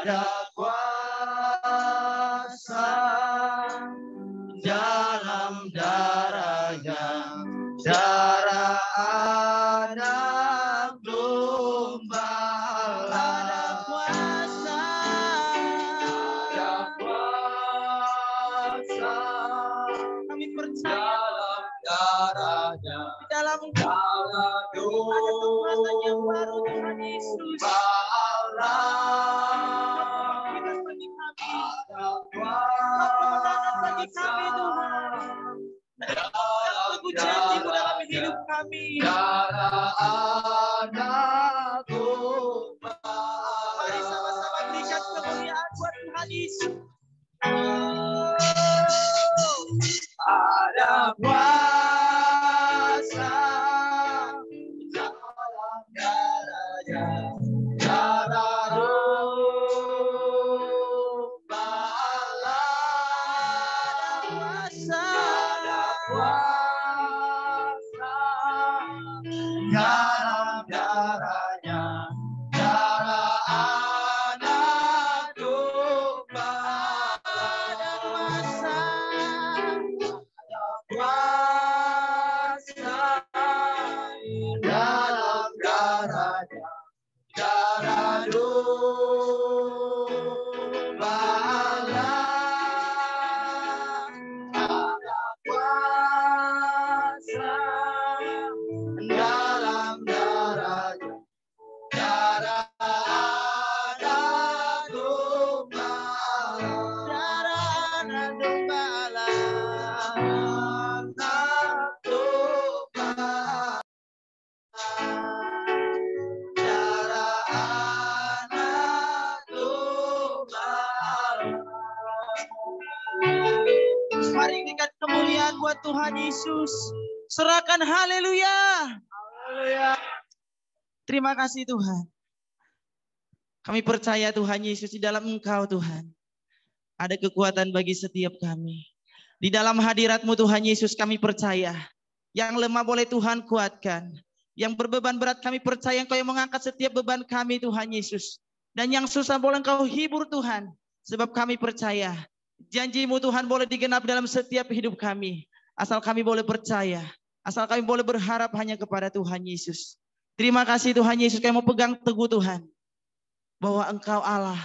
ada kuasa dalam darahnya, darah anak domba. Ada kuasa kami percaya dalam darahnya, dalam darah domba. Ada kekuatan yang baru Tuhan Yesus. Bagi kami Tuhan, Tuhan janji-Mu dalam hidup kami. Darah anak domba. Mari sama-sama berikan kemuliaan buat Tuhan Yesus. Ada kuasa dalam darahnya, darah domba. Ada kuasa dalam darahnya, darah anak domba. Ada kuasa dalam darahnya, darah domba. Ada kuasa dalam darahnya, darah anak domba. Darah anak domba. Mari berikan kemuliaan buat Tuhan Yesus. Serahkan haleluya. Haleluya. Terima kasih Tuhan. Kami percaya Tuhan Yesus, di dalam Engkau Tuhan ada kekuatan bagi setiap kami. Di dalam hadirat-Mu Tuhan Yesus kami percaya. Yang lemah boleh Tuhan kuatkan. Yang berbeban berat kami percaya Engkau yang mengangkat setiap beban kami Tuhan Yesus. Dan yang susah boleh Engkau hibur Tuhan. Sebab kami percaya janji-Mu Tuhan boleh digenapi dalam setiap hidup kami. Asal kami boleh percaya. Asal kami boleh berharap hanya kepada Tuhan Yesus. Terima kasih Tuhan Yesus, kami mau pegang teguh Tuhan. Bahwa Engkau Allah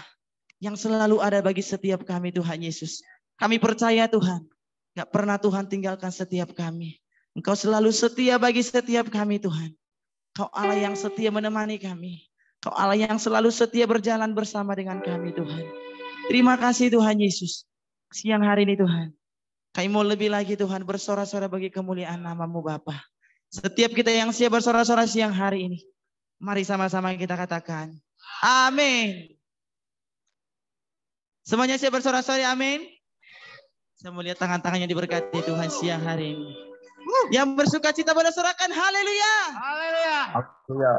yang selalu ada bagi setiap kami Tuhan Yesus. Kami percaya Tuhan. Gak pernah Tuhan tinggalkan setiap kami. Engkau selalu setia bagi setiap kami Tuhan. Kau Allah yang setia menemani kami. Kau Allah yang selalu setia berjalan bersama dengan kami Tuhan. Terima kasih Tuhan Yesus. Siang hari ini Tuhan, kami mau lebih lagi Tuhan bersorak-sorai bagi kemuliaan nama-Mu Bapa. Setiap kita yang siap bersorak-sorai siang hari ini, mari sama-sama kita katakan amin. Semuanya siap bersorak-sorai, amin. Saya mau lihat tangan-tangannya diberkati Tuhan siang hari ini. Yang bersuka cita boleh sorakan haleluya. Haleluya. Haleluya.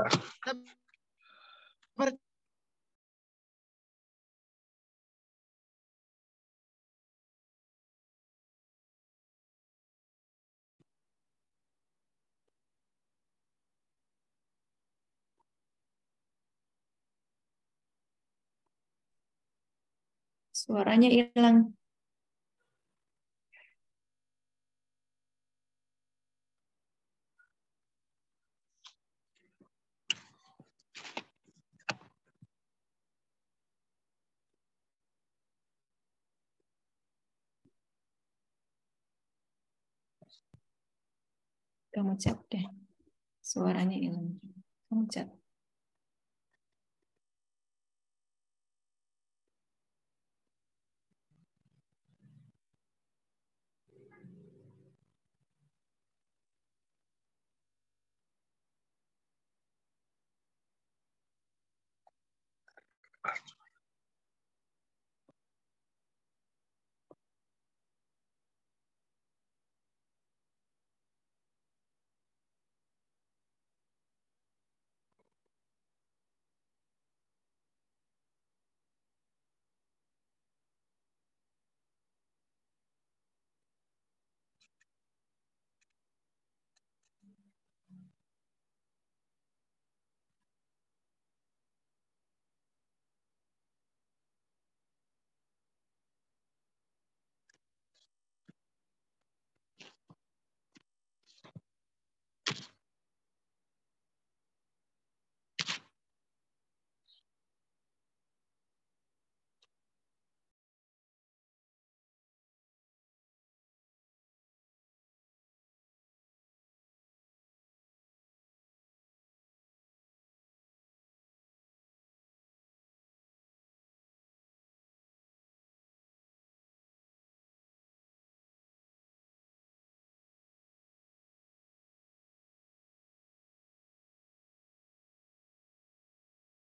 Suaranya hilang. Kamu chat deh. Suaranya hilang. Kamu chat.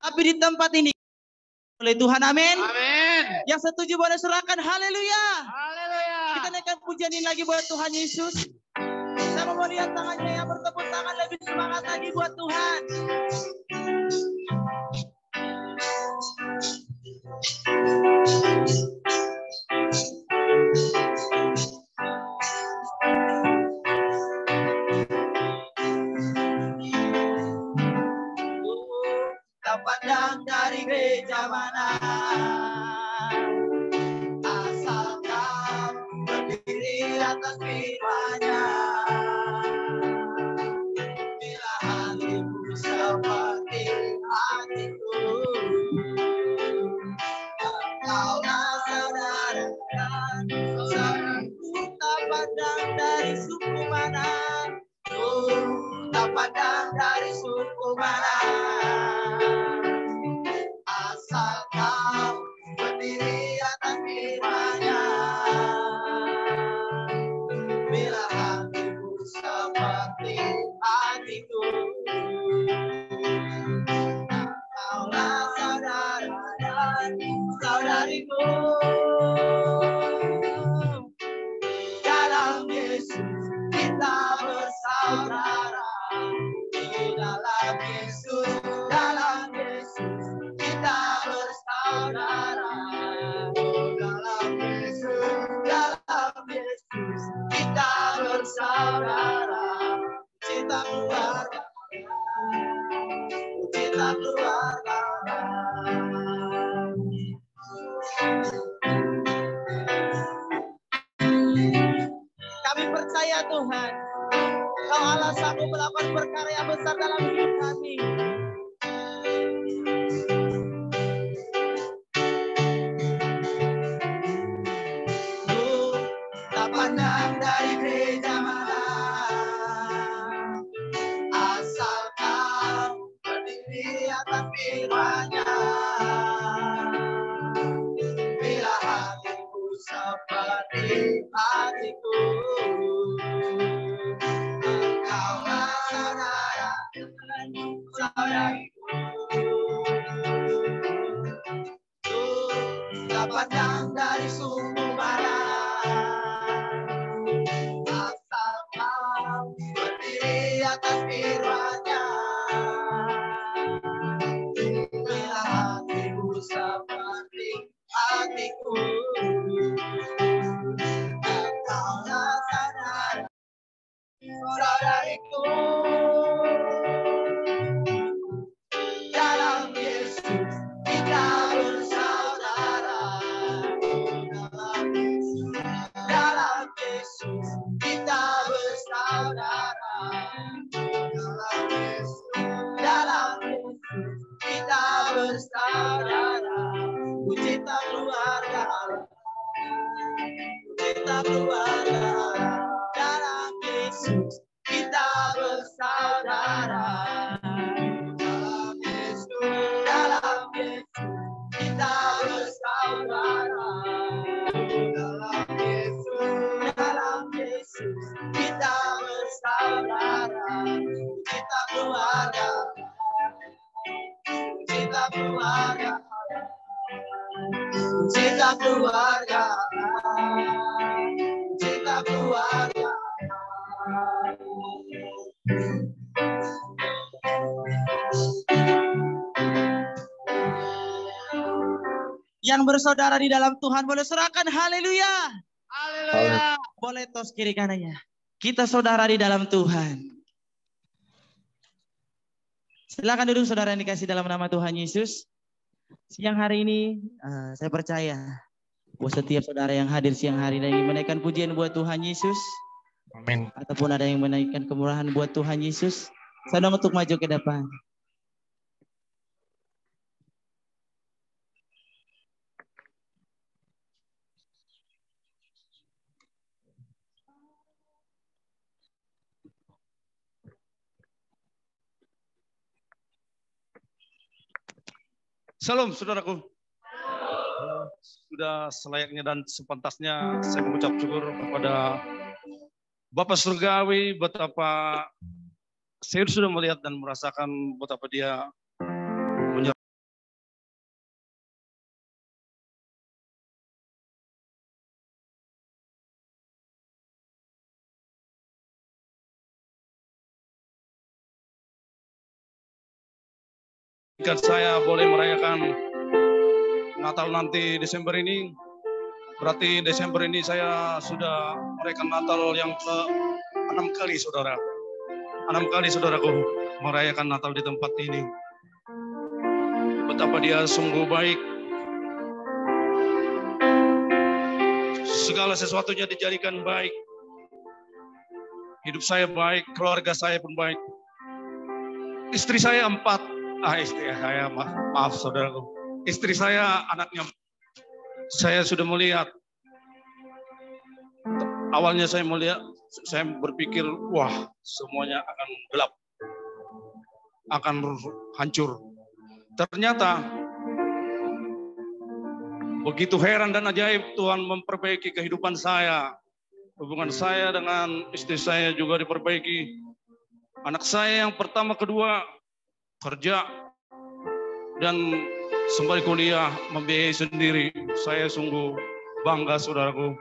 Tapi di tempat ini oleh Tuhan, amin. Amin. Yang setuju boleh serahkan haleluya. Haleluya. Kita naikkan pujian ini lagi buat Tuhan Yesus. Saya mau lihat tangannya yang bertepuk tangan lebih semangat lagi buat Tuhan. Tak pandang dari gereja mana, asal kau berdiri atas firman-Nya. Bila hatimu seperti hatiku, engkaulah saudara dan saudaraku. Tak pandang dari suku mana, tak pandang dari suku mana, asal kau berdiri atas firman-Nya. Bila hatimu seperti hatiku, engkaulah saudara dan saudariku. Dalam Yesus kita bersaudara. Di dalam Yesus kita bersaudara. Dalam Yesus kita bersaudara. Cinta keluarga, cinta keluarga. Kami percaya Tuhan, Kau Allah sanggup melakukan perkara yang besar dalam hidup kami. Tak pandang dari gereja mana, asal kau berdiri atas firman-Nya. Bila hatiku seperti hatiku, engkaulah saudara dan saudariku. Tak pandang dari suku mana, asal kau berdiri atas firman-Nya. Bila hatimu seperti hatiku, engkaulah saudara saudariku. Dalam Yesus kita bersaudara. Dalam Yesus kita bersaudara. Dalam Yesus kita bersaudara. Cinta keluarga, cinta keluarga. Dalam Yesus kita bersaudara. Dalam Yesus kita bersaudara. Dalam Yesus kita bersaudara. Cinta keluarga, cinta keluarga, cinta keluarga, cinta keluarga. Yang bersaudara di dalam Tuhan boleh serahkan haleluya. Haleluya. Boleh tos kiri kanannya. Kita saudara di dalam Tuhan. Silakan duduk saudara yang dikasih dalam nama Tuhan Yesus. Siang hari ini saya percaya buat setiap saudara yang hadir siang hari ini menaikkan pujian buat Tuhan Yesus. Amin. Ataupun ada yang menaikkan kemurahan buat Tuhan Yesus. Saya undang untuk maju ke depan. Salam saudaraku. Sudah selayaknya dan sepantasnya saya mengucap syukur kepada Bapa Surgawi betapa saya sudah melihat dan merasakan betapa Dia mengizinkan saya boleh merayakan Natal nanti Desember ini. Berarti Desember ini saya sudah merayakan Natal yang ke-6 kali, saudara. 6 kali, saudaraku, merayakan Natal di tempat ini. Betapa dia sungguh baik. Segala sesuatunya dijadikan baik. Hidup saya baik, keluarga saya pun baik. Istri saya 4. Istri saya, maaf saudaraku. Istri saya anaknya, saya sudah melihat. Awalnya saya melihat, saya berpikir, wah semuanya akan gelap. Akan hancur. Ternyata, begitu heran dan ajaib Tuhan memperbaiki kehidupan saya. Hubungan saya dengan istri saya juga diperbaiki. Anak saya yang pertama, kedua kerja dan sembari kuliah membiayai sendiri. Saya sungguh bangga, saudaraku.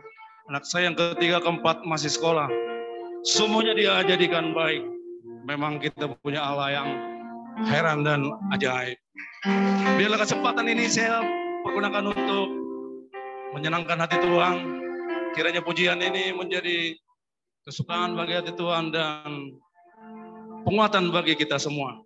Anak saya yang ketiga, keempat masih sekolah. Semuanya dia jadikan baik. Memang kita punya Allah yang heran dan ajaib. Biarlah kesempatan ini saya pergunakan untuk menyenangkan hati Tuhan. Kiranya pujian ini menjadi kesukaan bagi hati Tuhan dan penguatan bagi kita semua.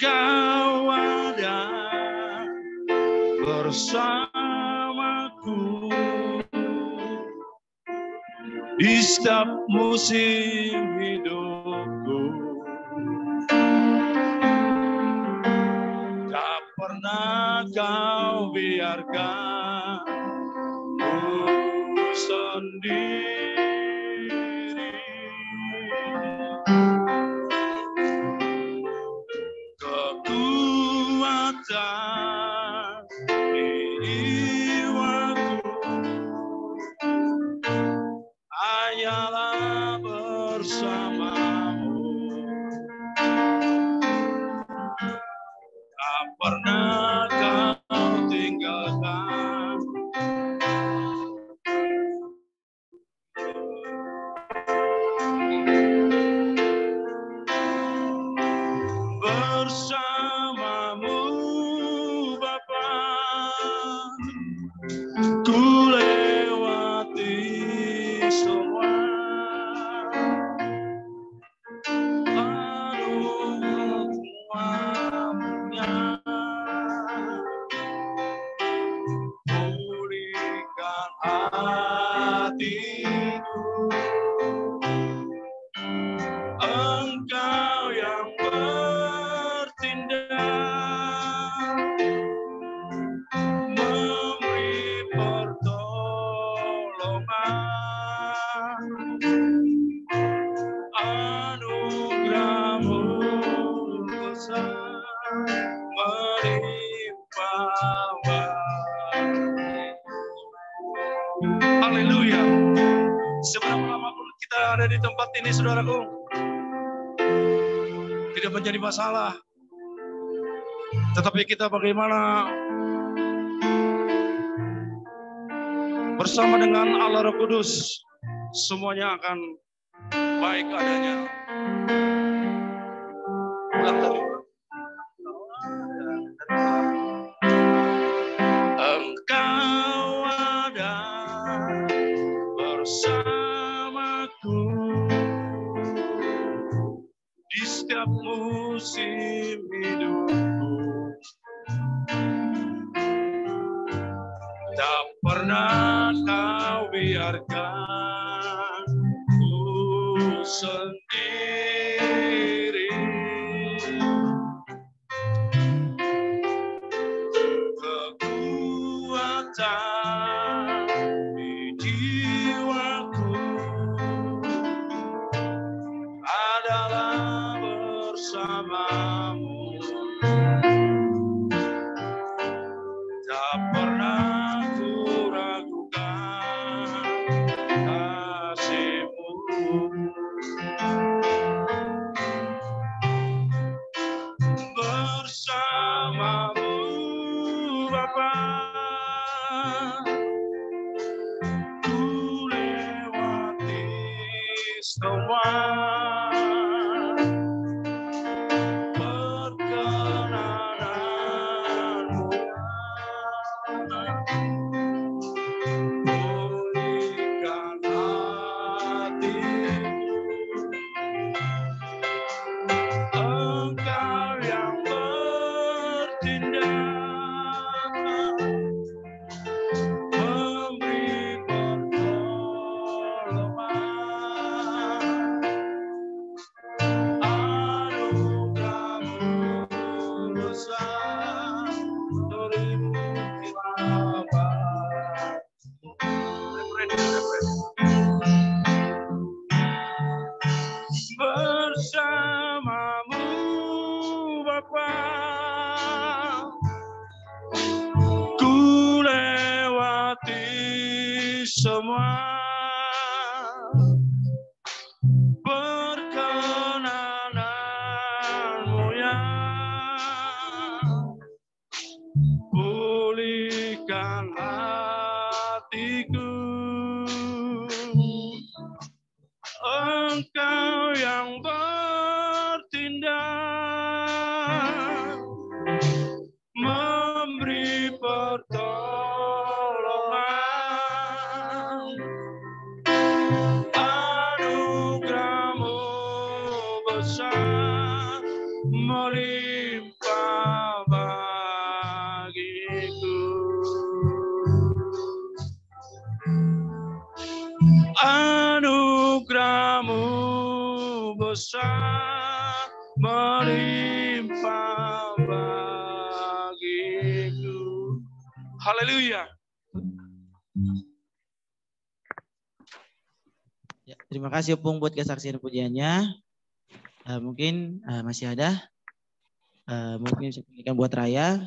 Kau ada bersamaku di setiap musim hidupku. Tak pernah kau biarkan sendiri. Kekuatan jiwaku hanyalah bersamamu. Tak pernah kau tinggalkan. Bersamamu Bapa, ku lewati semua. Anugerah-Nya pulihkan hatiku. Engkau yang bertindak, memberi pertolongan. Anugerah-Mu besar melimpah. Haleluya. Seberapa lama pun kita ada di tempat ini, saudaraku, tidak menjadi masalah. Tetapi kita bagaimana bersama dengan Allah Roh Kudus, semuanya akan baik adanya. Ulang lagi. Engkau ada bersamaku di setiap musim hidupku. Tak pernah kau biarkan ku sendiri. Kekuatan di jiwaku adalah bersamamu. Tak pernah ku ragukan kasih-Mu. Bersamamu Bapa, ku lewati bersamamu Bapa. Ku lewati semua perkenananmu ya. Pulihkan hatiku. Engkau yang bertindak, memberi pertolongan, anugerahmu besar melimpah bagiku. Anugerahmu besar melimpah bagiku. Haleluya. Ya, terima kasih Opung buat kesaksian pujiannya. Mungkin masih ada. Mungkin bisa berikan buat Raya.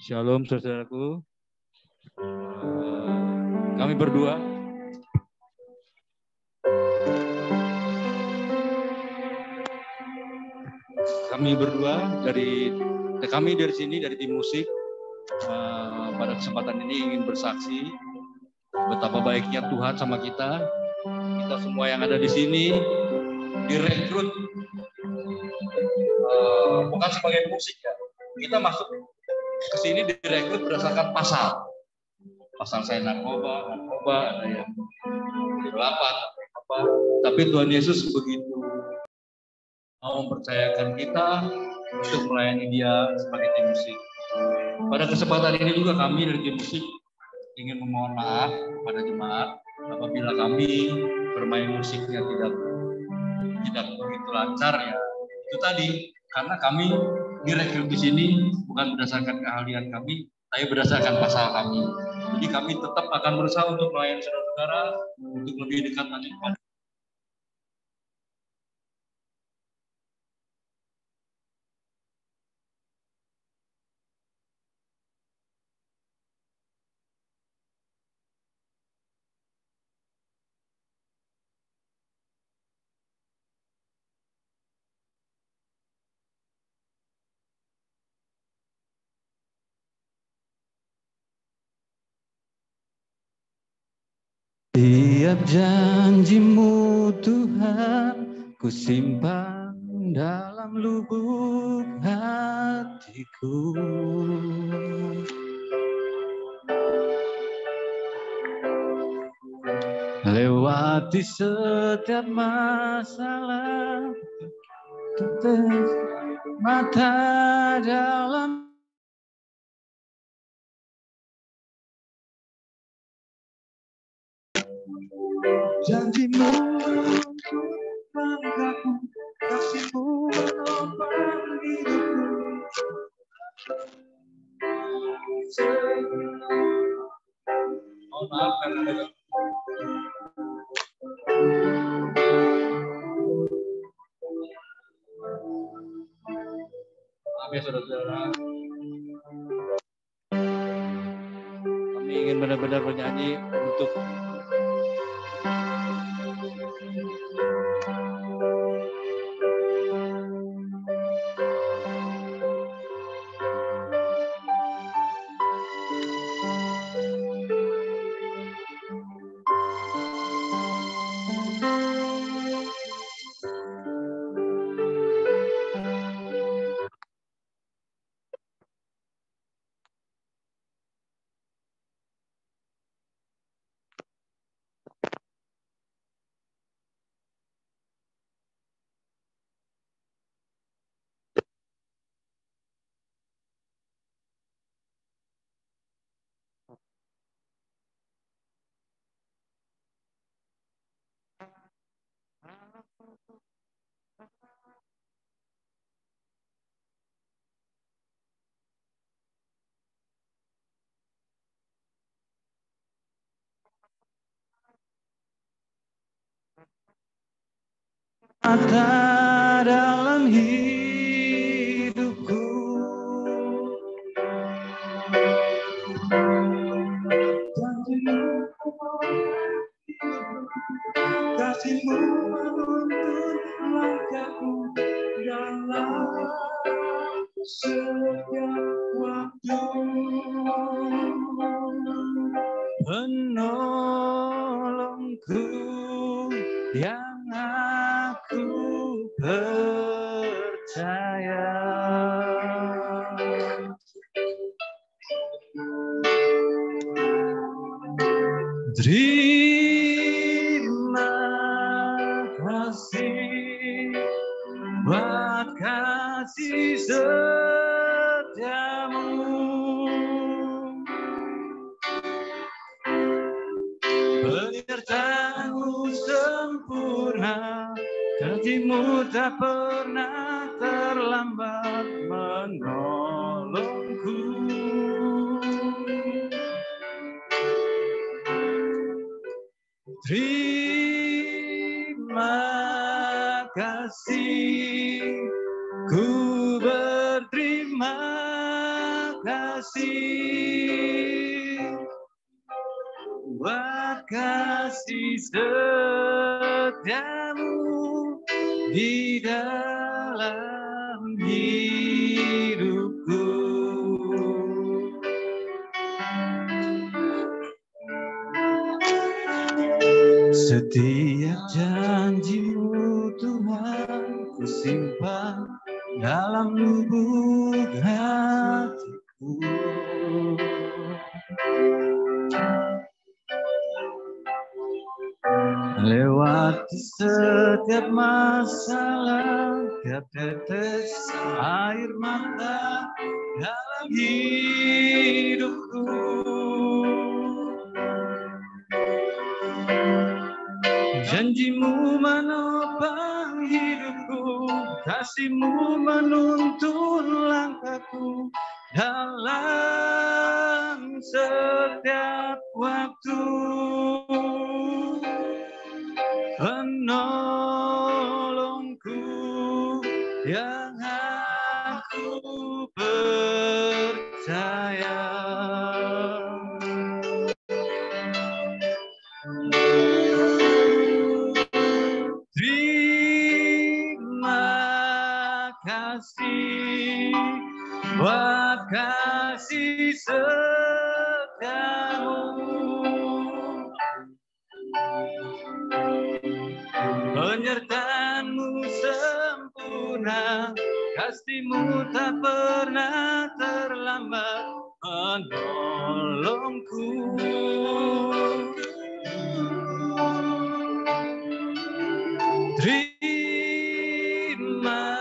Shalom saudaraku. Kami berdua dari sini dari tim musik pada kesempatan ini ingin bersaksi betapa baiknya Tuhan sama kita. Kita semua yang ada di sini direkrut bukan sebagai musik ya. Kita masuk ke sini direkrut berdasarkan pasal. Pasal saya narkoba, ada yang delapan, apa. Tapi Tuhan Yesus begitu mau mempercayakan kita untuk melayani Dia sebagai tim musik. Pada kesempatan ini juga kami dari tim musik ingin memohon maaf kepada jemaat apabila kami bermain musiknya tidak begitu lancar ya. Itu tadi karena kami direkrut di sini bukan berdasarkan keahlian kami, tapi berdasarkan pasal kami. Jadi kami tetap akan berusaha untuk melayani saudara-saudara untuk lebih dekat lagi kepada Tiap janjimu Tuhan ku simpan dalam lubuk hatiku. Lewati setiap masalah, tutup mata dalam janjimu untuk menggerakku, kasihmu menopang hidupku. mohon maaf karena ada maaf ya saudara-saudara. Kami ingin benar-benar bernyanyi untuk Ada dalam hidupku, kasih-Mu menuntun langkahku dalam setiap waktu. Penolongku yang aku percaya. Terima kasih buat kasih setiamu. Penyertaan-Mu sempurna, janji-Mu tak pernah terlambat menolongku. Terima kasih, ku berterima kasih buat kasih setiamu di dalam hidupku. Setiap janji-Mu Tuhan ku simpan dalam lubuk hatiku. Lewati setiap masalah, setiap tetes air mata dalam hidupku. Janji-Mu menopang hidupku, kasih-Mu menuntun langkahku dalam setiap waktu. Penolongku yang aku percaya. Terima kasih buat kasih setiamu. Penyertaan-Mu sempurna, kasih-Mu tak pernah terlambat menolongku. Terima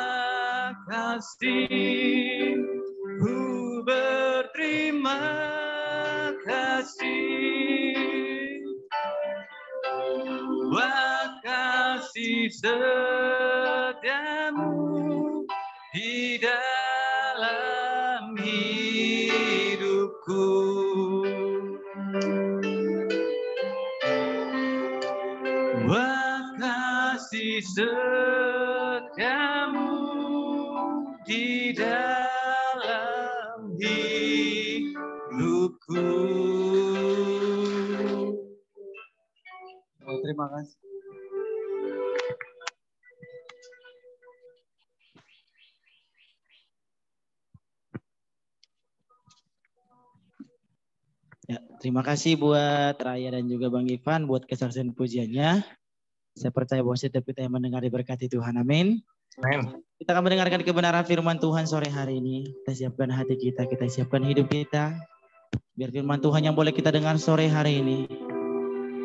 kasih, ku berterima kasih buat kasih setiamu di dalam hidupku. Buat kasih setiamu di dalam hidupku. Terima kasih. Ya, terima kasih buat Raya dan juga Bang Ivan buat kesaksian pujiannya. Saya percaya bahwa setiap kita yang mendengar diberkati Tuhan. Amin. Amin. Kita akan mendengarkan kebenaran firman Tuhan sore hari ini. Kita siapkan hati kita siapkan hidup kita. Biar firman Tuhan yang boleh kita dengar sore hari ini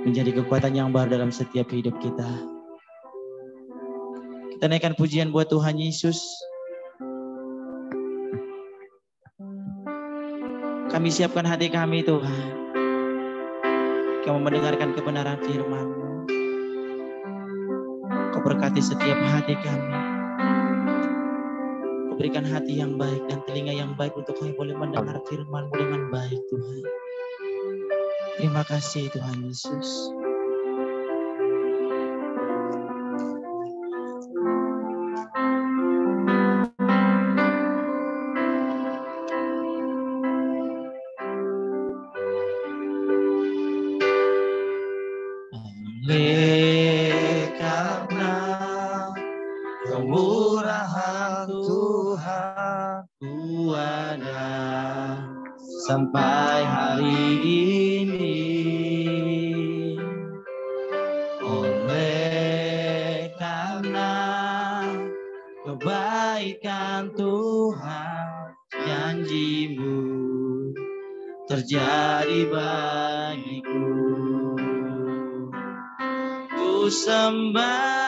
menjadi kekuatan yang baru dalam setiap hidup kita. Kita naikkan pujian buat Tuhan Yesus. Kami siapkan hati kami Tuhan. Kami mendengarkan kebenaran firman-Mu. Kau Kau berkati setiap hati kami. Kau berikan hati yang baik dan telinga yang baik untuk kami boleh mendengar firman-Mu dengan baik, Tuhan. Terima kasih Tuhan Yesus. Karena kemurahan Tuhan ku ada sampai hari ini. Oleh karena kebaikan Tuhan, janji-Mu terjadi bagiku. Ku sembah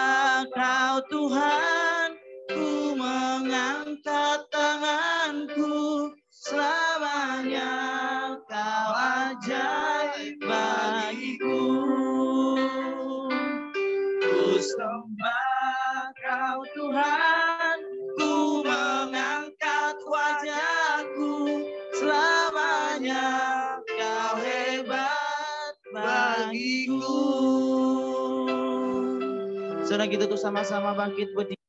Kau Tuhan, ku mengangkat tanganku, selamanya Kau ajaib bagiku. Ku sembah Kau Tuhan, ku mengangkat wajahku, selamanya Kau hebat bagiku. Saudara kita tuh sama-sama bangkit berdiri.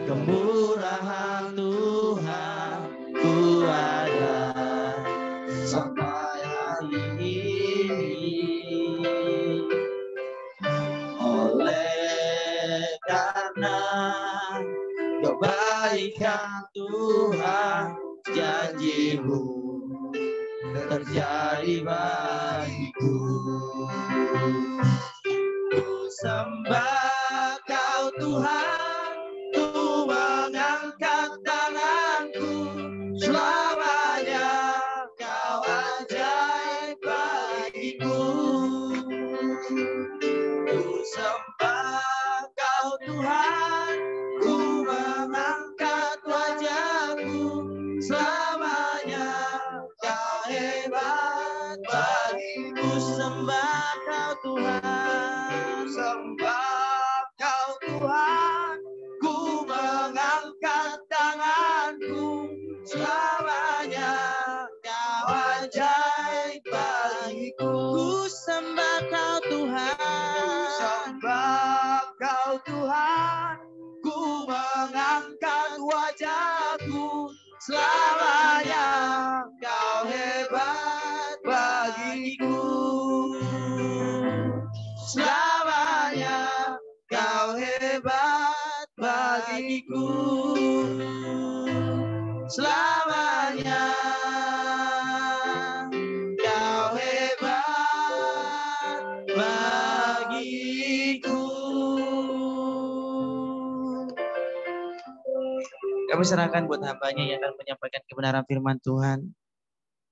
Kemurahan Tuhan ku ada sampai hari ini. Oleh karena kebaikan Tuhan, janji-Mu terjadi bagiku. Ku sembah Kau Tuhan, ku mengangkat tanganku, selamanya Kau ajaib bagiku. Ku sembah Kau Tuhan, ku mengangkat wajahku, selamanya Kau hebat bagiku. Sembah Kau Tuhan, sembah Kau Tuhan, ku mengangkat tanganku, selamanya Kau ajaib bagiku. Ku sembah Kau Tuhan, sembah Kau Tuhan, ku mengangkat wajahku, selamanya Kau hebat bagiku. Selamanya Kau hebat bagiku. Selamanya Kau hebat bagiku. Kami serahkan buat hamba-Nya yang akan menyampaikan kebenaran firman Tuhan.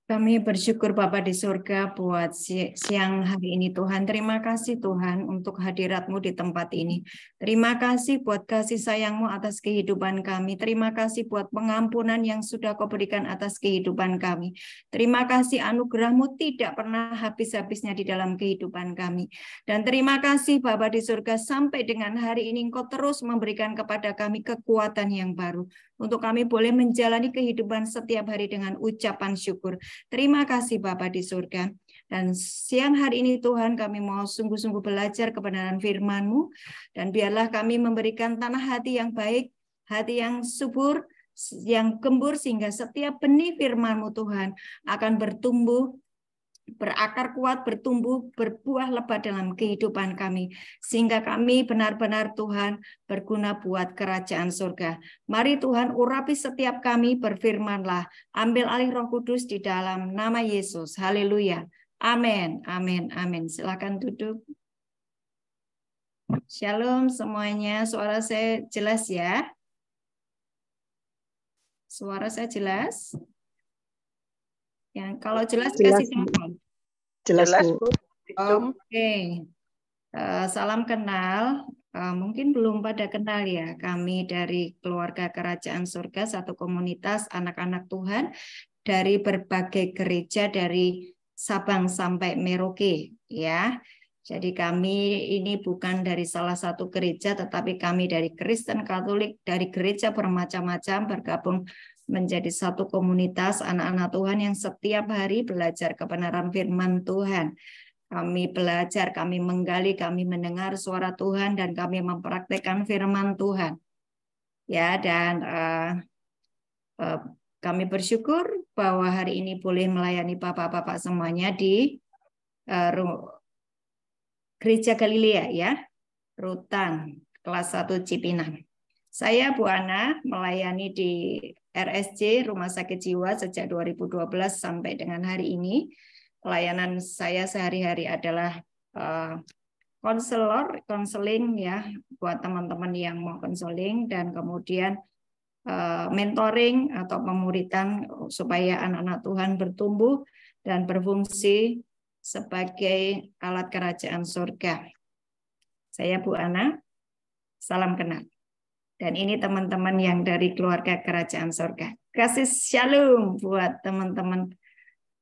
Kami bersyukur Bapa di surga buat siang hari ini Tuhan. Terima kasih Tuhan untuk hadirat-Mu di tempat ini. Terima kasih buat kasih sayang-Mu atas kehidupan kami. Terima kasih buat pengampunan yang sudah Kau berikan atas kehidupan kami. Terima kasih anugerah-Mu tidak pernah habis-habisnya di dalam kehidupan kami. Dan terima kasih Bapa di surga sampai dengan hari ini Engkau terus memberikan kepada kami kekuatan yang baru. Untuk kami boleh menjalani kehidupan setiap hari dengan ucapan syukur. Terima kasih Bapa di surga. Dan siang hari ini Tuhan kami mau sungguh-sungguh belajar kebenaran firman-Mu. Dan biarlah kami memberikan tanah hati yang baik, hati yang subur, yang gembur, sehingga setiap benih firman-Mu Tuhan akan bertumbuh, berakar kuat, bertumbuh, berbuah lebat dalam kehidupan kami. Sehingga kami benar-benar Tuhan berguna buat kerajaan surga. Mari Tuhan urapi setiap kami, berfirmanlah. Ambil alih Roh Kudus di dalam nama Yesus. Haleluya. Amin. Amin. Amin. Silakan duduk. Shalom semuanya. Suara saya jelas ya? Suara saya jelas? Yang kalau jelas kasih tahu. Jelas Bu. Oke. Salam kenal. Mungkin belum pada kenal ya. Kami dari Keluarga Kerajaan Surga, satu komunitas anak-anak Tuhan dari berbagai gereja dari Sabang sampai Merauke, ya. Jadi kami ini bukan dari salah satu gereja, tetapi kami dari Kristen Katolik, dari gereja bermacam-macam bergabung menjadi satu komunitas anak-anak Tuhan yang setiap hari belajar kebenaran firman Tuhan. Kami belajar, kami menggali, kami mendengar suara Tuhan, dan kami mempraktekkan firman Tuhan. Ya, dan kami bersyukur bahwa hari ini boleh melayani Bapak-bapak semuanya di Gereja Galilea, ya, Rutan kelas 1 Cipinang. Saya Bu Ana melayani di RSC Rumah Sakit Jiwa sejak 2012 sampai dengan hari ini. Pelayanan saya sehari-hari adalah konseling ya buat teman-teman yang mau konseling, dan kemudian mentoring atau pemuridan supaya anak-anak Tuhan bertumbuh dan berfungsi sebagai alat kerajaan surga. Saya Bu Ana, salam kenal. Dan ini teman-teman yang dari keluarga kerajaan surga. Kasih shalom buat teman-teman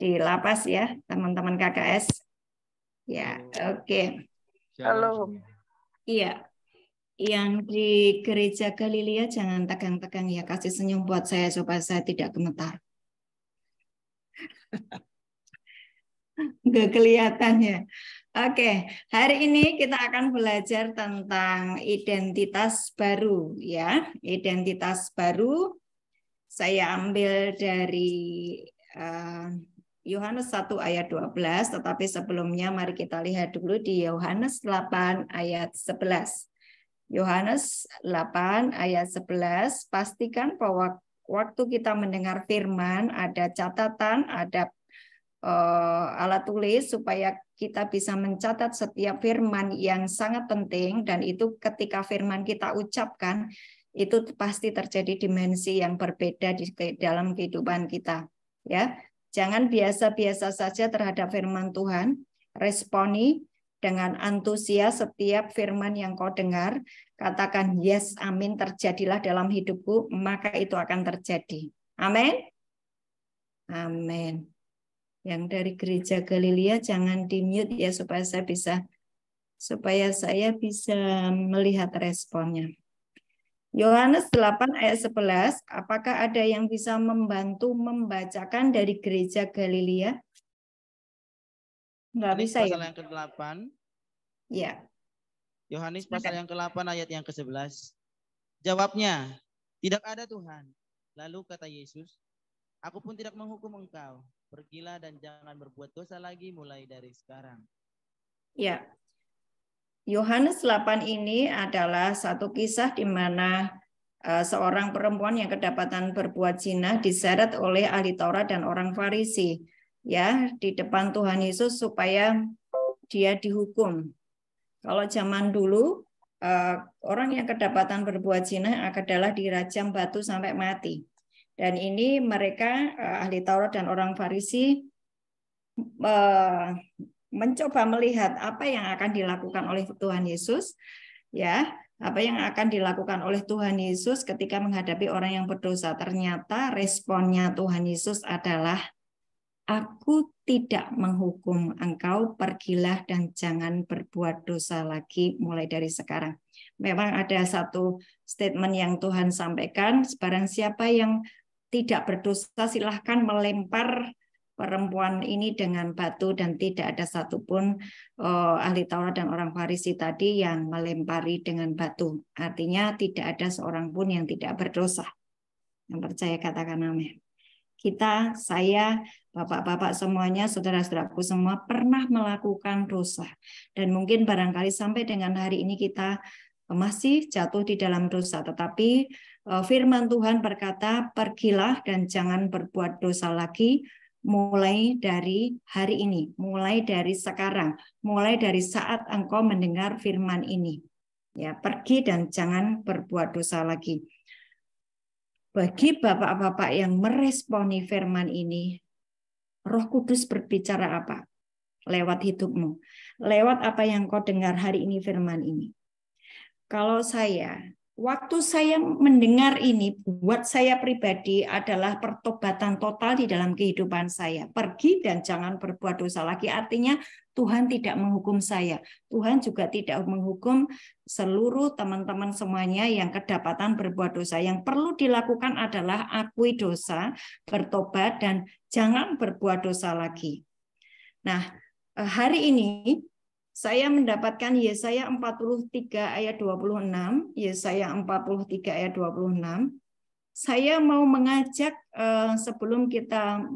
di lapas ya, teman-teman KKS. Ya, oke. Halo. Iya. Yang di Gereja Galilea jangan tegang-tegang ya, kasih senyum buat saya supaya saya tidak gemetar. Nggak kelihatan ya. Oke, hari ini kita akan belajar tentang identitas baru ya. Identitas baru saya ambil dari Yohanes 1 ayat 12, tetapi sebelumnya mari kita lihat dulu di Yohanes 8 ayat 11. Yohanes 8 ayat 11, pastikan bahwa waktu kita mendengar firman ada catatan, ada alat tulis supaya kita bisa mencatat setiap firman yang sangat penting, dan itu ketika firman kita ucapkan itu pasti terjadi dimensi yang berbeda di dalam kehidupan kita ya. Jangan biasa-biasa saja terhadap firman Tuhan, responi dengan antusias setiap firman yang kau dengar, katakan yes, amin, terjadilah dalam hidupku, maka itu akan terjadi. Amin. Amin. Yang dari Gereja Galilea jangan di-mute ya supaya saya bisa melihat responnya. Yohanes 8 ayat 11, apakah ada yang bisa membantu membacakan dari Gereja Galilea? Enggak bisa pasal ya? yang ke-8. Ya. Yohanes pasal yang ke-8 ayat yang ke-11. Jawabnya, tidak ada Tuhan. Lalu kata Yesus, aku pun tidak menghukum engkau. Pergilah dan jangan berbuat dosa lagi mulai dari sekarang. Ya. Yohanes 8 ini adalah satu kisah di mana seorang perempuan yang kedapatan berbuat zina diseret oleh ahli Taurat dan orang Farisi ya di depan Tuhan Yesus supaya dia dihukum. Kalau zaman dulu orang yang kedapatan berbuat zina adalah dirajam batu sampai mati. Dan ini mereka ahli Taurat dan orang Farisi mencoba melihat apa yang akan dilakukan oleh Tuhan Yesus, ya, apa yang akan dilakukan oleh Tuhan Yesus ketika menghadapi orang yang berdosa. Ternyata responnya Tuhan Yesus adalah, aku tidak menghukum engkau, pergilah dan jangan berbuat dosa lagi mulai dari sekarang. Memang ada satu statement yang Tuhan sampaikan, barang siapa yang tidak berdosa silahkan melempar perempuan ini dengan batu, dan tidak ada satupun ahli Taurat dan orang Farisi tadi yang melempari dengan batu. Artinya tidak ada seorang pun yang tidak berdosa. Yang percaya katakan amin. Kita, saya, bapak-bapak semuanya, saudara-saudaraku semua pernah melakukan dosa. Dan mungkin barangkali sampai dengan hari ini kita masih jatuh di dalam dosa. Tetapi firman Tuhan berkata, pergilah dan jangan berbuat dosa lagi mulai dari hari ini, mulai dari sekarang, mulai dari saat engkau mendengar firman ini. Ya, pergi dan jangan berbuat dosa lagi. Bagi bapak-bapak yang meresponi firman ini, Roh Kudus berbicara apa? Lewat hidupmu. Lewat apa yang kau dengar hari ini firman ini. Kalau saya waktu saya mendengar ini, buat saya pribadi adalah pertobatan total di dalam kehidupan saya. Pergi dan jangan berbuat dosa lagi, artinya Tuhan tidak menghukum saya. Tuhan juga tidak menghukum seluruh teman-teman semuanya yang kedapatan berbuat dosa. Yang perlu dilakukan adalah akui dosa, bertobat, dan jangan berbuat dosa lagi. Nah, hari ini saya mendapatkan Yesaya 43 ayat 26, Yesaya 43 ayat 26. Saya mau mengajak sebelum kita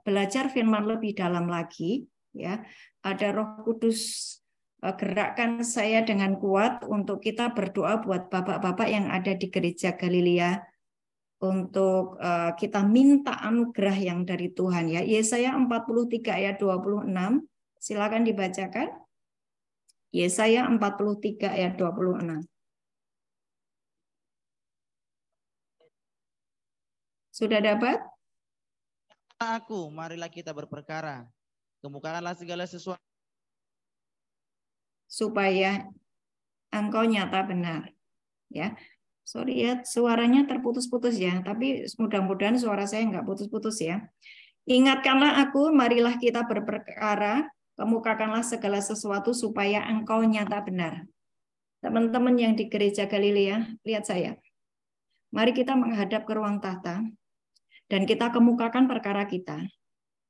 belajar firman lebih dalam lagi, ya, ada Roh Kudus gerakkan saya dengan kuat untuk kita berdoa buat bapak-bapak yang ada di gereja Galilea, untuk kita minta anugerah yang dari Tuhan, ya. Yesaya 43 ayat 26, silakan dibacakan. Yesaya 43 ayat 26. Sudah dapat? Aku, marilah kita berperkara. Kemukakanlah segala sesuatu. Supaya engkau nyata benar. Ya, sorry ya, suaranya terputus-putus ya. Tapi mudah-mudahan suara saya nggak putus-putus ya. Ingatkanlah aku, marilah kita berperkara. Kemukakanlah segala sesuatu supaya engkau nyata benar. Teman-teman yang di gereja Galilea, lihat saya. Mari kita menghadap ke ruang tahta dan kita kemukakan perkara kita.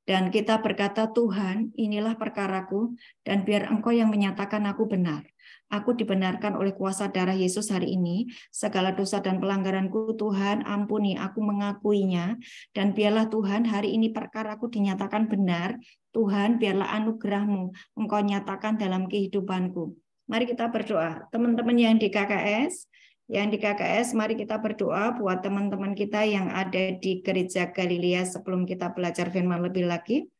Dan kita berkata, Tuhan, inilah perkaraku, dan biar engkau yang menyatakan aku benar. Aku dibenarkan oleh kuasa darah Yesus hari ini. Segala dosa dan pelanggaranku, Tuhan, ampuni, aku mengakuinya. Dan biarlah Tuhan, hari ini perkaraku dinyatakan benar. Tuhan, biarlah anugerah-Mu engkau nyatakan dalam kehidupanku. Mari kita berdoa. Teman-teman yang di KKS, mari kita berdoa buat teman-teman kita yang ada di gereja Galilea sebelum kita belajar firman lebih lagi.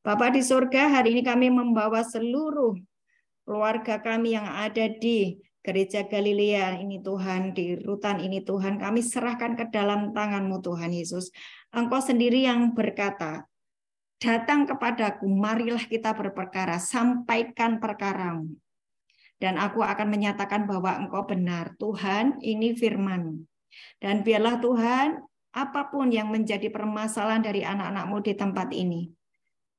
Bapa di surga, hari ini kami membawa seluruh keluarga kami yang ada di gereja Galilea ini Tuhan, di rutan ini Tuhan, kami serahkan ke dalam tangan-Mu Tuhan Yesus. Engkau sendiri yang berkata, datang kepadaku, marilah kita berperkara, sampaikan perkara-Mu. Dan aku akan menyatakan bahwa engkau benar. Tuhan, ini firman. Dan biarlah Tuhan, apapun yang menjadi permasalahan dari anak-anak-Mu di tempat ini.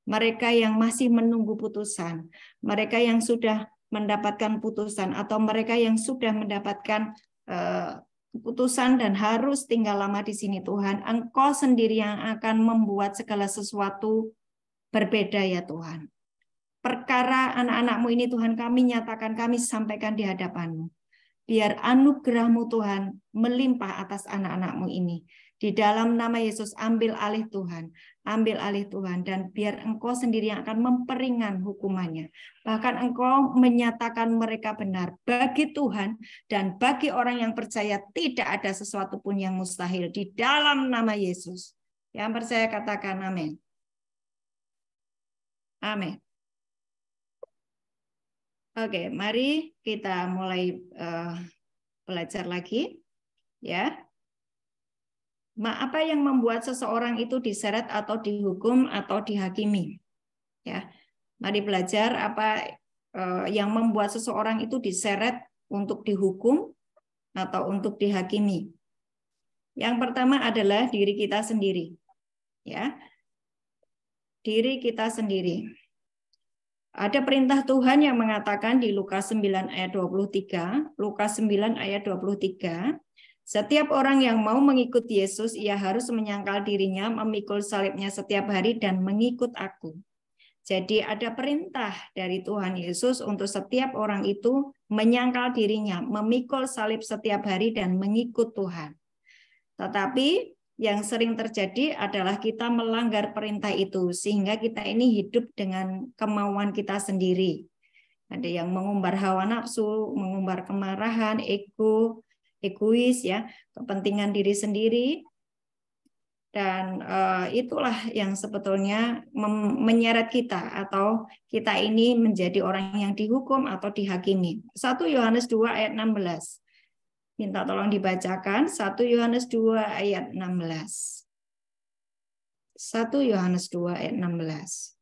Mereka yang masih menunggu putusan. Mereka yang sudah mendapatkan putusan. Atau mereka yang sudah mendapatkan putusan dan harus tinggal lama di sini Tuhan. Engkau sendiri yang akan membuat segala sesuatu berbeda ya Tuhan. Perkara anak-anak-Mu ini Tuhan kami nyatakan, kami sampaikan di hadapan-Mu. Biar anugerah-Mu Tuhan melimpah atas anak-anak-Mu ini. Di dalam nama Yesus ambil alih Tuhan. Ambil alih Tuhan. Dan biar Engkau sendiri yang akan memperingan hukumannya. Bahkan Engkau menyatakan mereka benar. Bagi Tuhan dan bagi orang yang percaya tidak ada sesuatu pun yang mustahil. Di dalam nama Yesus. Yang percaya katakan amin. Amin. Oke, mari kita mulai belajar lagi, ya. Apa yang membuat seseorang itu diseret atau dihukum atau dihakimi? Ya, mari belajar apa yang membuat seseorang itu diseret untuk dihukum atau untuk dihakimi. Yang pertama adalah diri kita sendiri, ya. Diri kita sendiri. Ada perintah Tuhan yang mengatakan di Lukas 9 ayat 23, Lukas 9 ayat 23, setiap orang yang mau mengikuti Yesus, ia harus menyangkal dirinya, memikul salibnya setiap hari dan mengikut aku. Jadi ada perintah dari Tuhan Yesus untuk setiap orang itu menyangkal dirinya, memikul salib setiap hari dan mengikut Tuhan. Tetapi yang sering terjadi adalah kita melanggar perintah itu sehingga kita ini hidup dengan kemauan kita sendiri. Ada yang mengumbar hawa nafsu, mengumbar kemarahan, egois ya, kepentingan diri sendiri. Dan itulah yang sebetulnya menyeret kita atau kita ini menjadi orang yang dihukum atau dihakimi. 1 Yohanes 2 ayat 16. Minta tolong dibacakan 1 Yohanes 2 ayat 16. 1 Yohanes 2 ayat 16.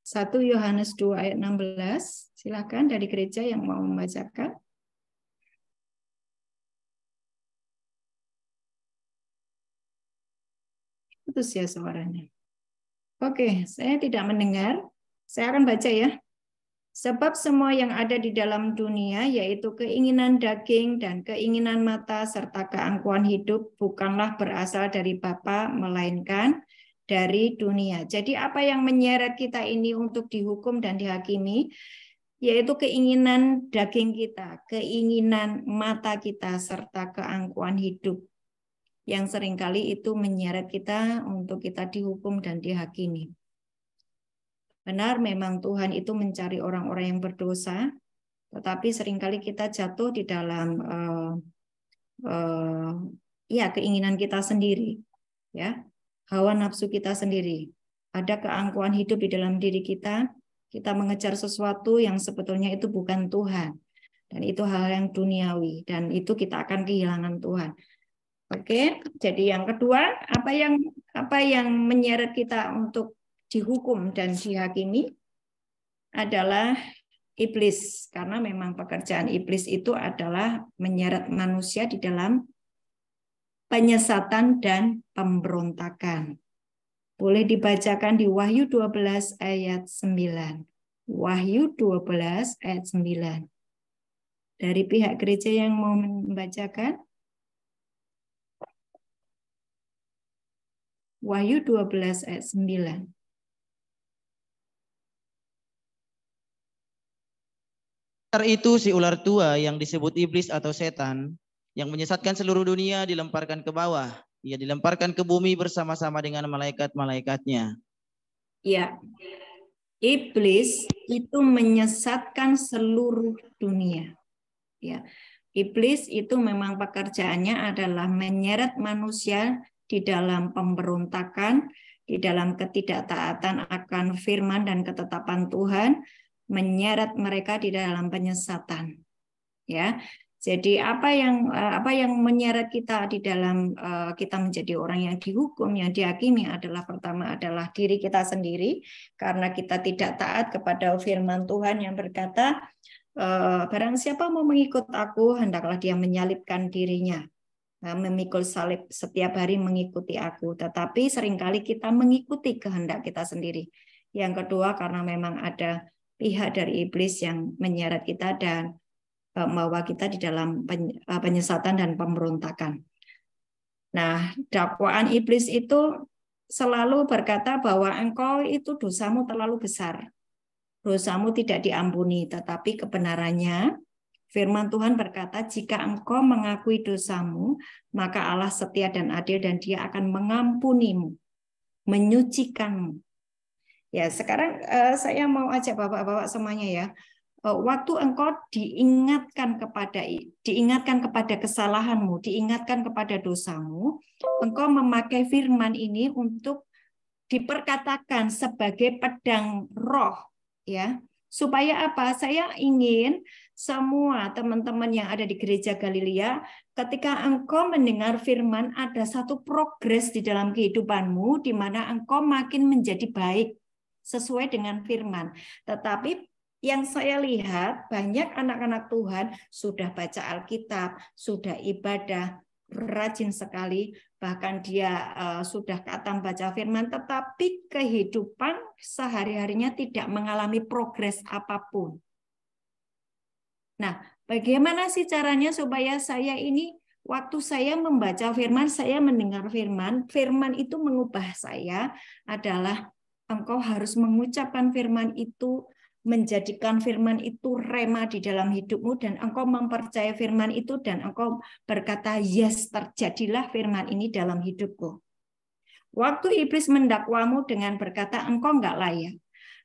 1 Yohanes 2 ayat 16. Silakan dari gereja yang mau membacakan. Putus ya suaranya. Oke, saya tidak mendengar. Saya akan baca ya. Sebab semua yang ada di dalam dunia, yaitu keinginan daging dan keinginan mata, serta keangkuhan hidup, bukanlah berasal dari Bapa, melainkan dari dunia. Jadi apa yang menyeret kita ini untuk dihukum dan dihakimi, yaitu keinginan daging kita, keinginan mata kita, serta keangkuhan hidup, yang seringkali itu menyeret kita untuk kita dihukum dan dihakimi. Benar, memang Tuhan itu mencari orang-orang yang berdosa, tetapi seringkali kita jatuh di dalam ya keinginan kita sendiri, ya hawa nafsu kita sendiri. Ada keangkuhan hidup di dalam diri kita mengejar sesuatu yang sebetulnya itu bukan Tuhan, dan itu hal yang duniawi, dan itu kita akan kehilangan Tuhan. Oke, jadi yang kedua, apa yang menyeret kita untuk dihukum dan dihakimi adalah iblis, karena memang pekerjaan iblis itu adalah menyeret manusia di dalam penyesatan dan pemberontakan. Boleh dibacakan di Wahyu 12 ayat 9. Wahyu 12 ayat 9. Dari pihak gereja yang mau membacakan? Wahyu 12 ayat 9. Itu si ular tua yang disebut iblis atau setan, yang menyesatkan seluruh dunia, dilemparkan ke bawah. Ia dilemparkan ke bumi bersama-sama dengan malaikat-malaikatnya. Ya, iblis itu menyesatkan seluruh dunia. Ya, iblis itu memang pekerjaannya adalah menyeret manusia di dalam pemberontakan, di dalam ketidaktaatan akan firman dan ketetapan Tuhan, menyeret mereka di dalam penyesatan. Ya. Jadi apa yang menyeret kita di dalam kita menjadi orang yang dihukum, yang dihakimi adalah pertama adalah diri kita sendiri, karena kita tidak taat kepada firman Tuhan yang berkata, barang siapa mau mengikut aku, hendaklah dia menyalibkan dirinya, memikul salib setiap hari mengikuti aku. Tetapi seringkali kita mengikuti kehendak kita sendiri. Yang kedua, karena memang ada pihak dari iblis yang menyeret kita dan membawa kita di dalam penyesatan dan pemberontakan. Nah, dakwaan iblis itu selalu berkata bahwa engkau itu dosamu terlalu besar. Dosamu tidak diampuni, tetapi kebenarannya firman Tuhan berkata, jika engkau mengakui dosamu, maka Allah setia dan adil dan Dia akan mengampunimu, menyucikanmu. Ya, sekarang saya mau ajak bapak-bapak semuanya ya. Waktu engkau diingatkan kepada kesalahanmu, diingatkan kepada dosamu, engkau memakai firman ini untuk diperkatakan sebagai pedang roh, ya. Supaya apa? Saya ingin semua teman-teman yang ada di gereja Galilea, ketika engkau mendengar firman, ada satu progres di dalam kehidupanmu, di mana engkau makin menjadi baik sesuai dengan firman. Tetapi yang saya lihat banyak anak-anak Tuhan sudah baca Alkitab, sudah ibadah, rajin sekali, bahkan dia sudah khatam baca firman, tetapi kehidupan sehari-harinya tidak mengalami progres apapun. Nah, bagaimana sih caranya supaya saya ini waktu saya membaca firman, saya mendengar firman, firman itu mengubah saya adalah engkau harus mengucapkan firman itu, menjadikan firman itu rema di dalam hidupmu, dan engkau mempercayai firman itu, dan engkau berkata, yes, terjadilah firman ini dalam hidupku. Waktu iblis mendakwamu dengan berkata, engkau enggak layak,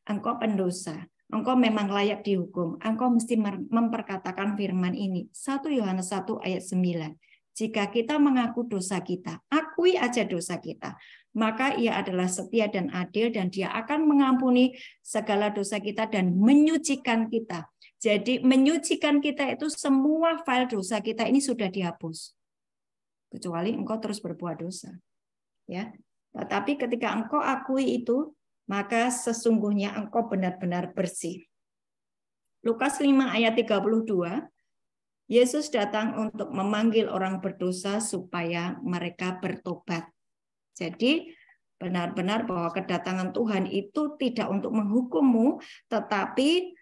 engkau pendosa, engkau memang layak dihukum, engkau mesti memperkatakan firman ini. 1 Yohanes 1 ayat 9. Jika kita mengaku dosa kita, akui aja dosa kita, maka Ia adalah setia dan adil, dan Dia akan mengampuni segala dosa kita dan menyucikan kita. Jadi menyucikan kita itu semua file dosa kita ini sudah dihapus. Kecuali engkau terus berbuat dosa. Ya. Tetapi ketika engkau akui itu, maka sesungguhnya engkau benar-benar bersih. Lukas 5 ayat 32, Yesus datang untuk memanggil orang berdosa supaya mereka bertobat. Jadi benar-benar bahwa kedatangan Tuhan itu tidak untuk menghukummu, tetapi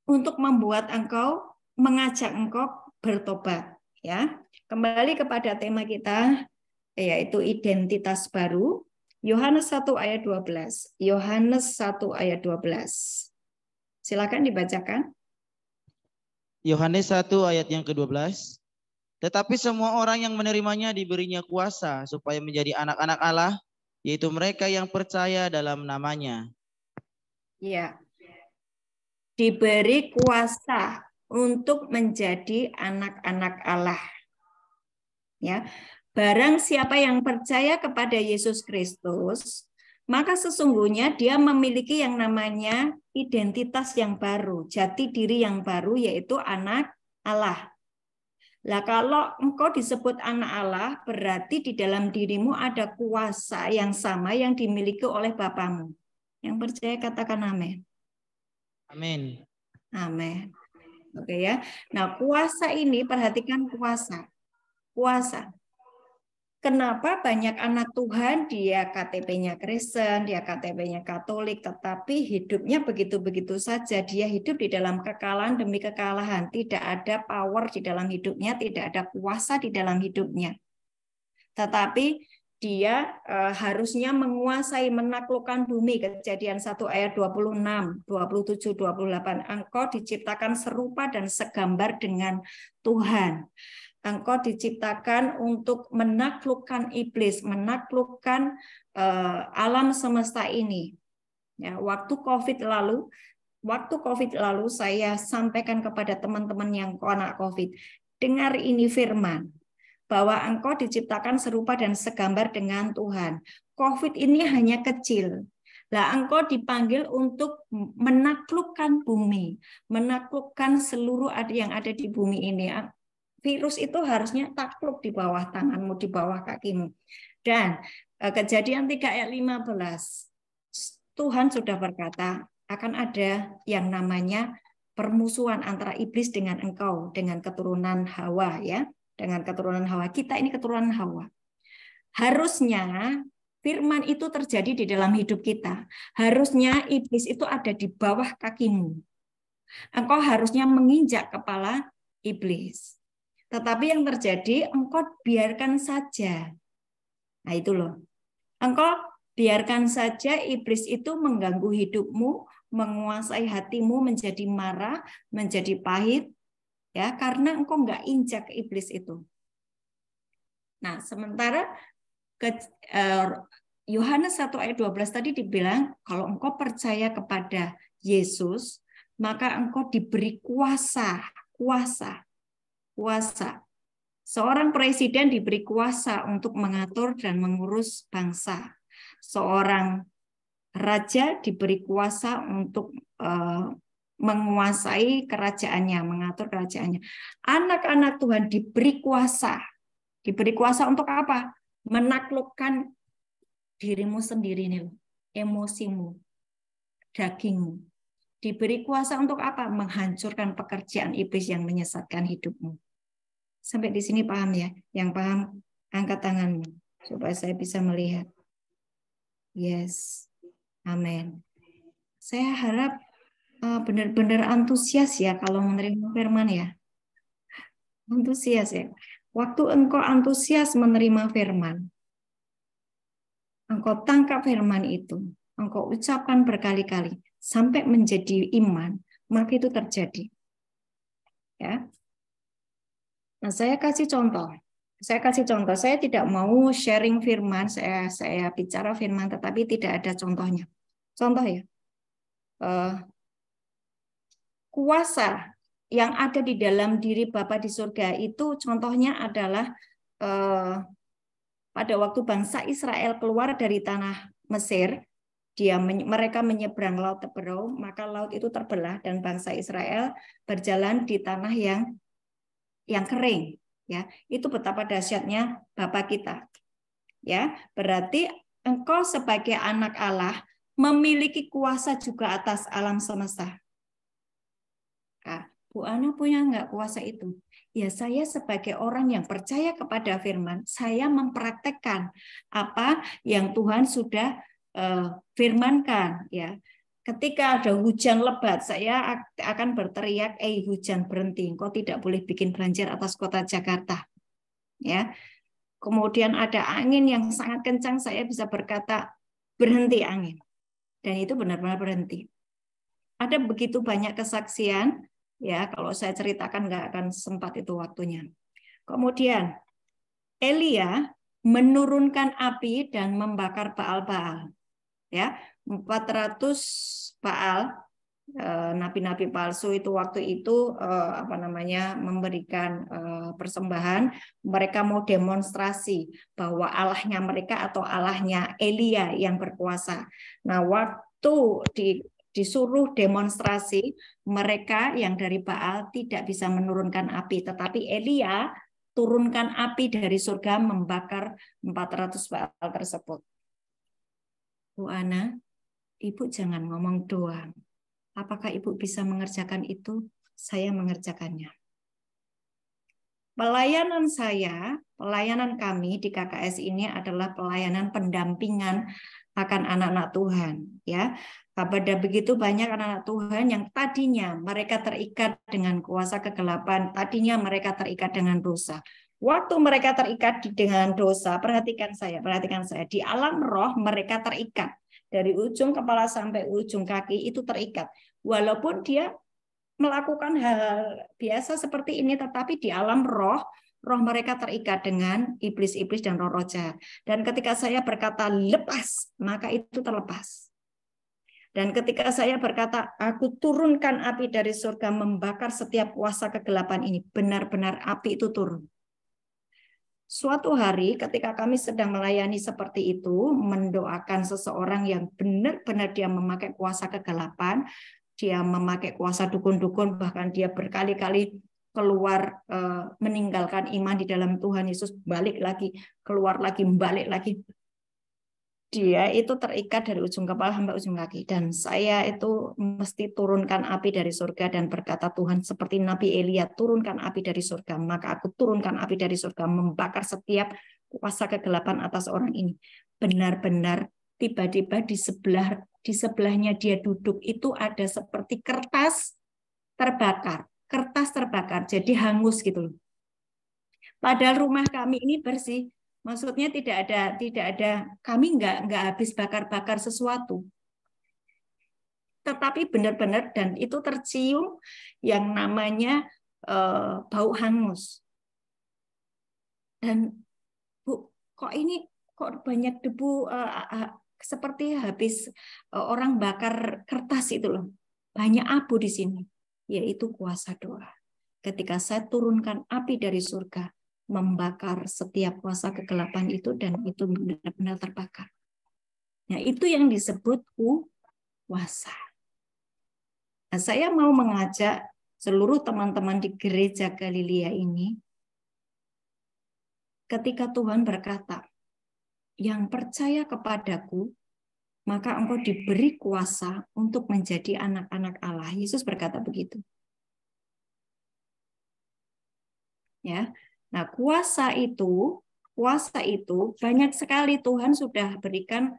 untuk membuat engkau, mengajak engkau bertobat. Ya, kembali kepada tema kita, yaitu identitas baru. Yohanes 1 ayat 12. Yohanes 1 ayat 12. Silakan dibacakan. Yohanes 1 ayat yang ke-12. Tetapi semua orang yang menerimanya diberinya kuasa supaya menjadi anak-anak Allah, yaitu mereka yang percaya dalam namanya. Ya. Diberi kuasa untuk menjadi anak-anak Allah. Ya. Barang siapa yang percaya kepada Yesus Kristus, maka sesungguhnya dia memiliki yang namanya identitas yang baru, jati diri yang baru, yaitu anak Allah. Lah kalau engkau disebut anak Allah, berarti di dalam dirimu ada kuasa yang sama yang dimiliki oleh Bapamu. Yang percaya katakan amin. Amin. Amin. Oke ya. Nah, kuasa ini, perhatikan kuasa. Kuasa. Kenapa banyak anak Tuhan, dia KTP-nya Kristen, dia KTP-nya Katolik, tetapi hidupnya begitu-begitu saja. Dia hidup di dalam kekalahan demi kekalahan. Tidak ada power di dalam hidupnya, tidak ada kuasa di dalam hidupnya. Tetapi dia harusnya menguasai, menaklukkan bumi. Kejadian 1 ayat 26, 27, 28. Engkau diciptakan serupa dan segambar dengan Tuhan. Engkau diciptakan untuk menaklukkan iblis, menaklukkan alam semesta ini. Ya, waktu COVID lalu saya sampaikan kepada teman-teman yang kena COVID, dengar ini firman, bahwa engkau diciptakan serupa dan segambar dengan Tuhan. COVID ini hanya kecil. Lah engkau dipanggil untuk menaklukkan bumi, menaklukkan seluruh yang ada di bumi ini. Virus itu harusnya takluk di bawah tanganmu, di bawah kakimu. Dan Kejadian 3 ayat 15, Tuhan sudah berkata, akan ada yang namanya permusuhan antara iblis dengan engkau, dengan keturunan Hawa, ya, dengan keturunan Hawa. Kita ini keturunan Hawa. Harusnya firman itu terjadi di dalam hidup kita. Harusnya iblis itu ada di bawah kakimu. Engkau harusnya menginjak kepala iblis. Tetapi yang terjadi, engkau biarkan saja. Nah itu loh. Engkau biarkan saja iblis itu mengganggu hidupmu, menguasai hatimu, menjadi marah, menjadi pahit, ya, karena engkau nggak injak iblis itu. Nah, sementara Yohanes 1 ayat 12 tadi dibilang, kalau engkau percaya kepada Yesus, maka engkau diberi kuasa. Seorang presiden diberi kuasa untuk mengatur dan mengurus bangsa. Seorang raja diberi kuasa untuk menguasai kerajaannya, mengatur kerajaannya. Anak-anak Tuhan diberi kuasa. Diberi kuasa untuk apa? Menaklukkan dirimu sendiri nih, emosimu, dagingmu. Diberi kuasa untuk apa? Menghancurkan pekerjaan iblis yang menyesatkan hidupmu. Sampai di sini paham ya? Yang paham, angkat tanganmu supaya saya bisa melihat. Yes. Amin. Saya harap benar-benar antusias ya kalau menerima firman ya. Antusias ya. Waktu engkau antusias menerima firman, engkau tangkap firman itu, engkau ucapkan berkali-kali sampai menjadi iman, maka itu terjadi. Ya. Nah, saya kasih contoh. Saya tidak mau sharing firman, saya bicara firman tetapi tidak ada contohnya. Contoh ya. Kuasa yang ada di dalam diri Bapa di surga itu contohnya adalah pada waktu bangsa Israel keluar dari tanah Mesir, mereka menyeberang Laut Teberau, maka laut itu terbelah dan bangsa Israel berjalan di tanah yang kering, ya. Itu betapa dahsyatnya Bapa kita. Ya, berarti engkau sebagai anak Allah memiliki kuasa juga atas alam semesta. Nah, Bu Ana punya nggak kuasa itu? Ya, saya sebagai orang yang percaya kepada firman, saya mempraktekkan apa yang Tuhan sudah firmankan. Ya, ketika ada hujan lebat, saya akan berteriak, hujan berhenti, engkau tidak boleh bikin banjir atas kota Jakarta. Ya, kemudian ada angin yang sangat kencang, saya bisa berkata, berhenti angin. Dan itu benar-benar berhenti. Ada begitu banyak kesaksian, ya kalau saya ceritakan nggak akan sempat itu waktunya. Kemudian Elia menurunkan api dan membakar Baal-Baal. Ya, 400 Baal, nabi-nabi palsu itu waktu itu memberikan persembahan. Mereka mau demonstrasi bahwa Allahnya mereka atau Allahnya Elia yang berkuasa. Nah, waktu disuruh demonstrasi, mereka yang dari Baal tidak bisa menurunkan api, tetapi Elia turunkan api dari surga membakar 400 Baal tersebut. Bu Ana, Ibu jangan ngomong doang. Apakah Ibu bisa mengerjakan itu? Saya mengerjakannya. Pelayanan kami di KKS ini adalah pelayanan pendampingan akan anak-anak Tuhan. Ya, pada begitu banyak anak-anak Tuhan yang tadinya mereka terikat dengan kuasa kegelapan, tadinya mereka terikat dengan dosa. Waktu mereka terikat dengan dosa, perhatikan saya, di alam roh mereka terikat. Dari ujung kepala sampai ujung kaki itu terikat. Walaupun dia melakukan hal biasa seperti ini, tetapi di alam roh mereka terikat dengan iblis-iblis dan roh-roh jahat. Dan ketika saya berkata lepas, maka itu terlepas. Dan ketika saya berkata, aku turunkan api dari surga membakar setiap kuasa kegelapan ini, benar-benar api itu turun. Suatu hari ketika kami sedang melayani seperti itu, mendoakan seseorang yang benar-benar dia memakai kuasa kegelapan, dia memakai kuasa dukun-dukun, bahkan dia berkali-kali keluar meninggalkan iman di dalam Tuhan Yesus, balik lagi, keluar lagi, balik lagi. Dia itu terikat dari ujung kepala sampai ujung kaki. Dan saya itu mesti turunkan api dari surga dan berkata, Tuhan, seperti Nabi Elia, turunkan api dari surga. Maka aku turunkan api dari surga, membakar setiap kuasa kegelapan atas orang ini. Benar-benar tiba-tiba di sebelahnya dia duduk itu ada seperti kertas terbakar. Jadi hangus gitu. Padahal rumah kami ini bersih. Maksudnya tidak ada kami nggak habis bakar-bakar sesuatu. Tetapi benar-benar dan itu tercium yang namanya bau hangus. Dan Bu, kok banyak debu seperti habis orang bakar kertas itu loh. Banyak abu di sini, yaitu kuasa doa. Ketika saya turunkan api dari surga, membakar setiap kuasa kegelapan itu dan itu benar-benar terbakar. Nah, itu yang disebut kuasa. Nah, saya mau mengajak seluruh teman-teman di gereja Galilea ini, ketika Tuhan berkata, yang percaya kepadaku, maka engkau diberi kuasa untuk menjadi anak-anak Allah. Yesus berkata begitu. Ya. Nah, kuasa itu banyak sekali Tuhan sudah berikan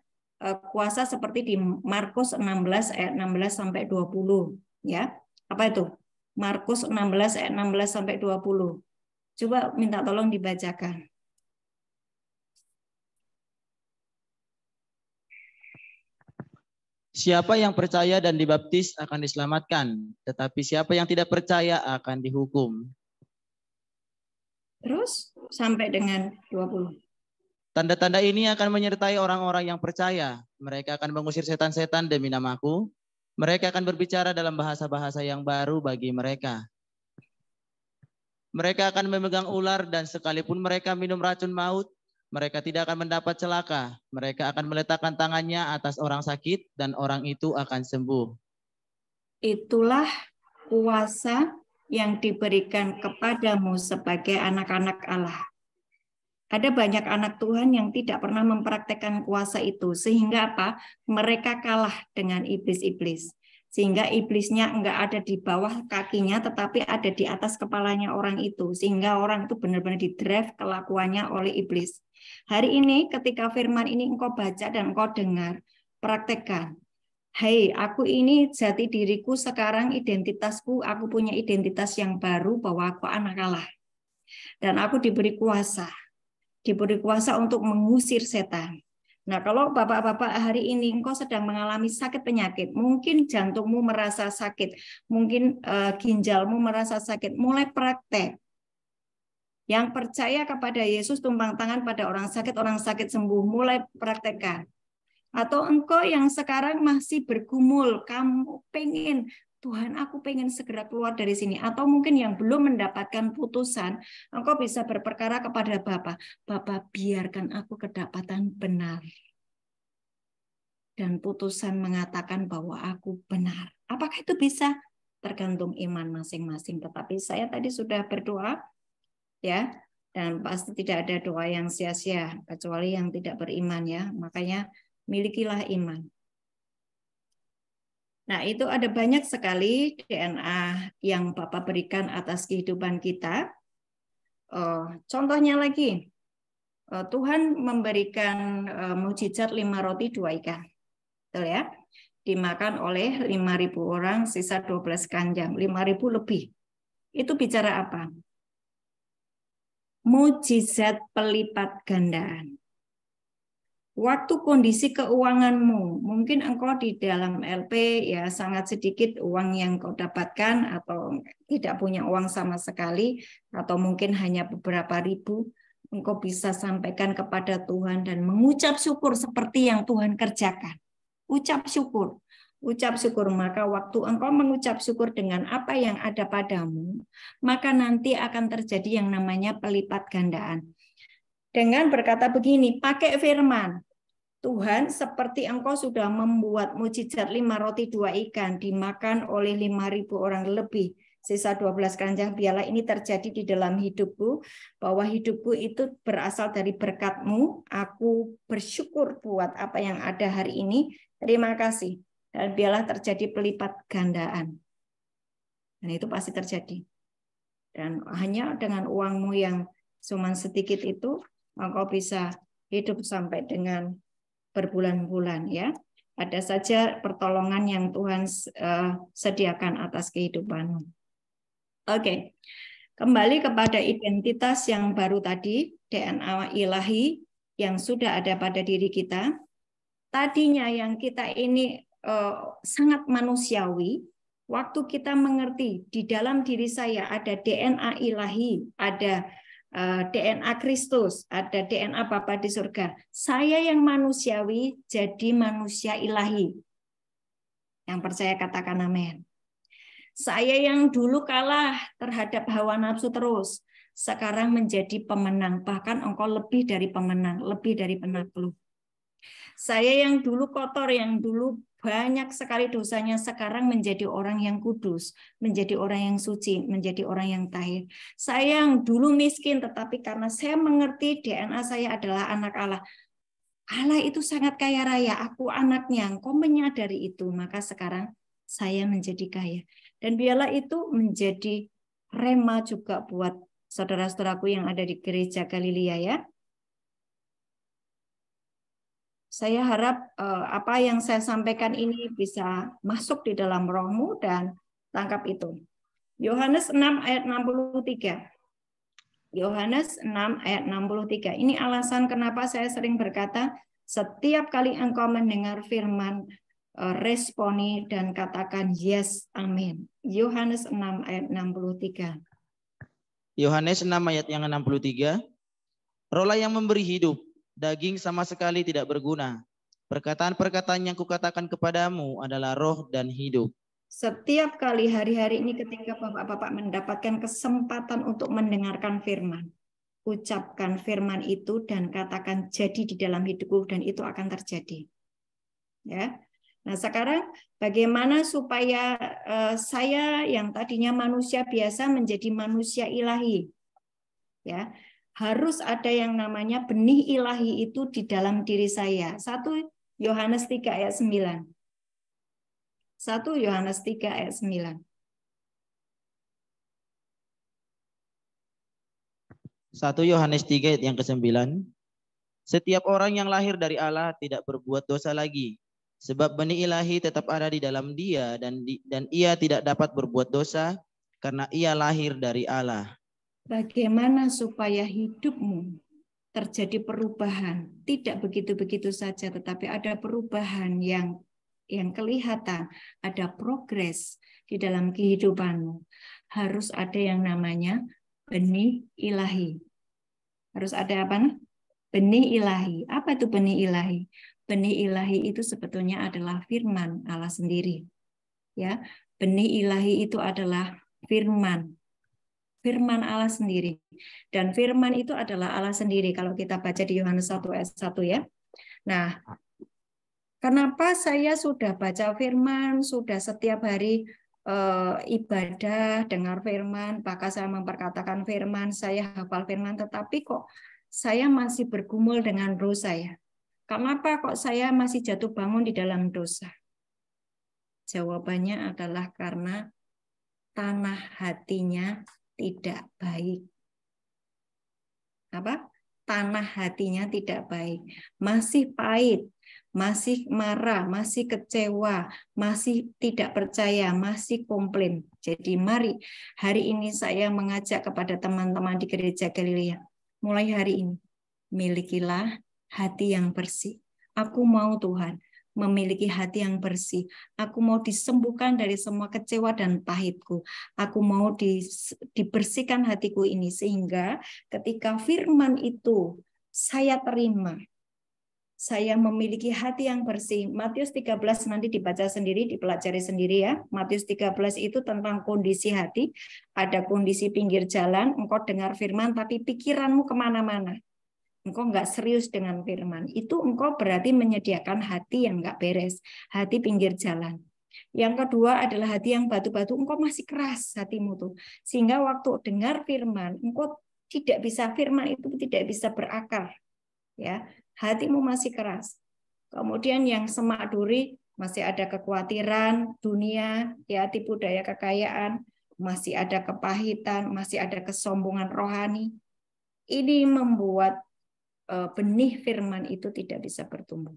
kuasa seperti di Markus 16 ayat 16 sampai 20, ya. Apa itu? Markus 16 ayat 16 sampai 20. Coba minta tolong dibacakan. Siapa yang percaya dan dibaptis akan diselamatkan, tetapi siapa yang tidak percaya akan dihukum. Terus sampai dengan 20. Tanda-tanda ini akan menyertai orang-orang yang percaya. Mereka akan mengusir setan-setan demi namaku. Mereka akan berbicara dalam bahasa-bahasa yang baru bagi mereka. Mereka akan memegang ular dan sekalipun mereka minum racun maut, mereka tidak akan mendapat celaka. Mereka akan meletakkan tangannya atas orang sakit dan orang itu akan sembuh. Itulah kuasa yang diberikan kepadamu sebagai anak-anak Allah. Ada banyak anak Tuhan yang tidak pernah mempraktekkan kuasa itu. Sehingga apa? Mereka kalah dengan iblis-iblis. Sehingga iblisnya enggak ada di bawah kakinya, tetapi ada di atas kepalanya orang itu. Sehingga orang itu benar-benar di-drive kelakuannya oleh iblis. Hari ini ketika firman ini engkau baca dan engkau dengar, praktekkan. Hei, aku ini jati diriku sekarang, identitasku, aku punya identitas yang baru bahwa aku anak Allah. Dan aku diberi kuasa untuk mengusir setan. Nah, kalau bapak-bapak hari ini engkau sedang mengalami sakit penyakit, mungkin jantungmu merasa sakit, mungkin ginjalmu merasa sakit, mulai praktek. Yang percaya kepada Yesus tumpang tangan pada orang sakit sembuh, mulai praktekkan. Atau engkau yang sekarang masih bergumul, kamu pengen, Tuhan aku pengen segera keluar dari sini. Atau mungkin yang belum mendapatkan putusan, engkau bisa berperkara kepada Bapa. Bapa, biarkan aku kedapatan benar. Dan putusan mengatakan bahwa aku benar. Apakah itu bisa? Tergantung iman masing-masing. Tetapi saya tadi sudah berdoa, ya, dan pasti tidak ada doa yang sia-sia, kecuali yang tidak beriman, ya. Makanya milikilah iman. Nah, itu ada banyak sekali DNA yang Bapak berikan atas kehidupan kita. Contohnya lagi, Tuhan memberikan mukjizat 5 roti 2 ikan. Betul ya? Dimakan oleh 5.000 orang, sisa 12 kanjang, 5.000 lebih. Itu bicara apa? Mukjizat pelipat gandaan. Waktu kondisi keuanganmu, mungkin engkau di dalam LP ya sangat sedikit uang yang kau dapatkan atau tidak punya uang sama sekali atau mungkin hanya beberapa ribu, engkau bisa sampaikan kepada Tuhan dan mengucap syukur seperti yang Tuhan kerjakan. Ucap syukur. Ucap syukur, maka waktu engkau mengucap syukur dengan apa yang ada padamu, maka nanti akan terjadi yang namanya pelipat gandaan. Dengan berkata begini, pakai firman, Tuhan seperti engkau sudah membuat mukjizat 5 roti 2 ikan dimakan oleh 5.000 orang lebih, sisa 12 kanjang, biarlah ini terjadi di dalam hidupku, bahwa hidupku itu berasal dari berkat-Mu, aku bersyukur buat apa yang ada hari ini, terima kasih, dan biarlah terjadi pelipat gandaan. Dan itu pasti terjadi. Dan hanya dengan uangmu yang cuma sedikit itu, engkau bisa hidup sampai dengan berbulan-bulan, ya. Ada saja pertolongan yang Tuhan sediakan atas kehidupanmu. Oke. Kembali kepada identitas yang baru tadi, DNA ilahi yang sudah ada pada diri kita. Tadinya yang kita ini sangat manusiawi, waktu kita mengerti di dalam diri saya ada DNA ilahi, ada DNA Kristus, ada DNA Bapa di surga. Saya yang manusiawi jadi manusia ilahi. Yang percaya katakan amin. Saya yang dulu kalah terhadap hawa nafsu terus, sekarang menjadi pemenang. Bahkan engkau lebih dari pemenang, lebih dari penakluk. Saya yang dulu kotor, yang dulu banyak sekali dosanya, sekarang menjadi orang yang kudus, menjadi orang yang suci, menjadi orang yang tahir. Saya yang dulu miskin, tetapi karena saya mengerti DNA saya adalah anak Allah. Allah itu sangat kaya raya, aku anaknya, engkau menyadari itu, maka sekarang saya menjadi kaya. Dan biarlah itu menjadi rema juga buat saudara-saudaraku yang ada di gereja Galilea, ya. Saya harap apa yang saya sampaikan ini bisa masuk di dalam rohmu dan tangkap itu. Yohanes 6 ayat 63. Yohanes 6 ayat 63. Ini alasan kenapa saya sering berkata, setiap kali engkau mendengar firman, responi dan katakan yes, amin. Yohanes 6 ayat 63. Yohanes 6 ayat yang 63. Rohlah yang memberi hidup, daging sama sekali tidak berguna. Perkataan-perkataan yang kukatakan kepadamu adalah roh dan hidup. Setiap kali hari-hari ini ketika bapak-bapak mendapatkan kesempatan untuk mendengarkan firman, ucapkan firman itu dan katakan jadi di dalam hidupku, dan itu akan terjadi. Ya. Nah, sekarang bagaimana supaya saya yang tadinya manusia biasa menjadi manusia ilahi? Ya. Harus ada yang namanya benih ilahi itu di dalam diri saya. 1 Yohanes 3 ayat 9. 1 Yohanes 3 ayat 9. 1 Yohanes 3 ayat yang ke-9. Setiap orang yang lahir dari Allah tidak berbuat dosa lagi. Sebab benih ilahi tetap ada di dalam dia dan ia tidak dapat berbuat dosa karena ia lahir dari Allah. Bagaimana supaya hidupmu terjadi perubahan? Tidak begitu-begitu saja, tetapi ada perubahan yang kelihatan, ada progres di dalam kehidupanmu. Harus ada yang namanya benih ilahi. Harus ada apa? Benih ilahi. Apa itu benih ilahi? Benih ilahi itu sebetulnya adalah firman Allah sendiri. Ya, benih ilahi itu adalah firman Allah sendiri. Dan firman itu adalah Allah sendiri kalau kita baca di Yohanes 1 ayat 1 ya. Nah, kenapa saya sudah baca firman, sudah setiap hari ibadah, dengar firman, bahkan saya memperkatakan firman, saya hafal firman, tetapi kok saya masih bergumul dengan dosa ya? Kenapa kok saya masih jatuh bangun di dalam dosa? Jawabannya adalah karena tanah hatinya tidak baik. Apa? Tanah hatinya tidak baik. Masih pahit, masih marah, masih kecewa, masih tidak percaya, masih komplain. Jadi mari hari ini saya mengajak kepada teman-teman di Gereja Galilea. Mulai hari ini, milikilah hati yang bersih. Aku mau Tuhan memiliki hati yang bersih. Aku mau disembuhkan dari semua kecewa dan pahitku. Aku mau dibersihkan hatiku ini sehingga ketika firman itu saya terima, saya memiliki hati yang bersih. Matius 13 nanti dibaca sendiri, dipelajari sendiri ya. Matius 13 itu tentang kondisi hati. Ada kondisi pinggir jalan, engkau dengar firman tapi pikiranmu kemana-mana. Engkau nggak serius dengan firman, itu engkau berarti menyediakan hati yang nggak beres, hati pinggir jalan. Yang kedua adalah hati yang batu-batu, engkau masih keras hatimu tuh, sehingga waktu dengar firman, engkau tidak bisa, firman itu tidak bisa berakar, ya, hatimu masih keras. Kemudian yang semak duri, masih ada kekhawatiran dunia, ya, tipu daya kekayaan, masih ada kepahitan, masih ada kesombongan rohani. Ini membuat benih firman itu tidak bisa bertumbuh.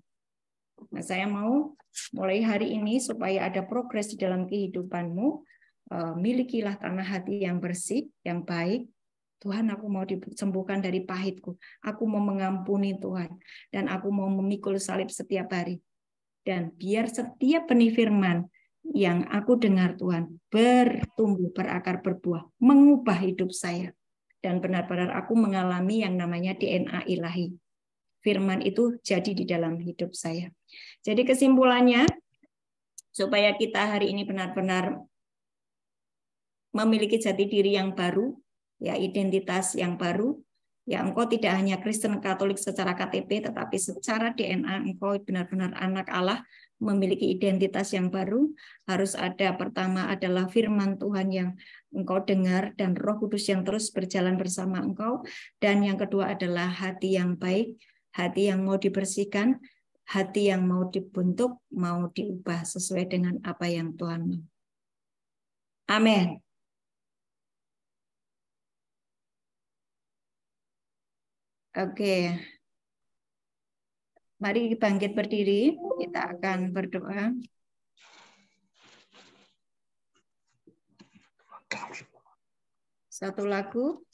Nah, saya mau mulai hari ini supaya ada progres di dalam kehidupanmu, milikilah tanah hati yang bersih, yang baik. Tuhan, aku mau disembuhkan dari pahitku. Aku mau mengampuni Tuhan. Dan aku mau memikul salib setiap hari. Dan biar setiap benih firman yang aku dengar Tuhan bertumbuh, berakar, berbuah, mengubah hidup saya. Dan benar-benar aku mengalami yang namanya DNA ilahi. Firman itu jadi di dalam hidup saya. Jadi kesimpulannya, supaya kita hari ini benar-benar memiliki jati diri yang baru, ya, identitas yang baru, ya, engkau tidak hanya Kristen Katolik secara KTP, tetapi secara DNA engkau benar-benar anak Allah, memiliki identitas yang baru. Harus ada, pertama adalah firman Tuhan yang engkau dengar dan Roh Kudus yang terus berjalan bersama engkau. Dan yang kedua adalah hati yang baik, hati yang mau dibersihkan, hati yang mau dibentuk, mau diubah sesuai dengan apa yang Tuhan mau. Amin. Oke. Mari bangkit berdiri, kita akan berdoa. Satu lagu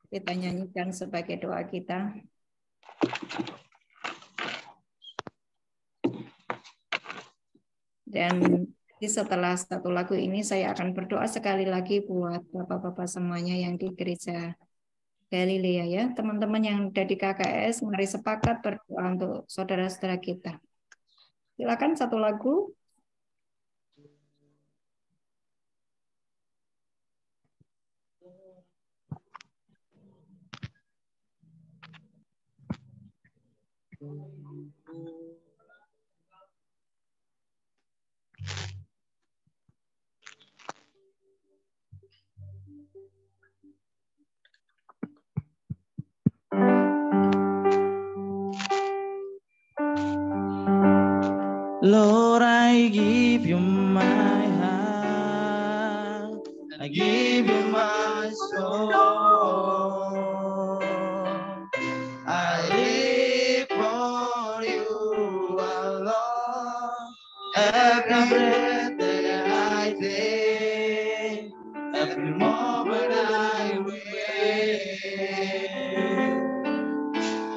kita nyanyikan sebagai doa kita. Dan setelah satu lagu ini saya akan berdoa sekali lagi buat Bapak-bapak semuanya yang di Gereja Galilea ya. Teman-teman yang ada di KKS, mari sepakat berdoa untuk saudara-saudara kita. Silakan satu lagu. I give you my soul. I live for you alone. Every breath that I take, every moment I wait.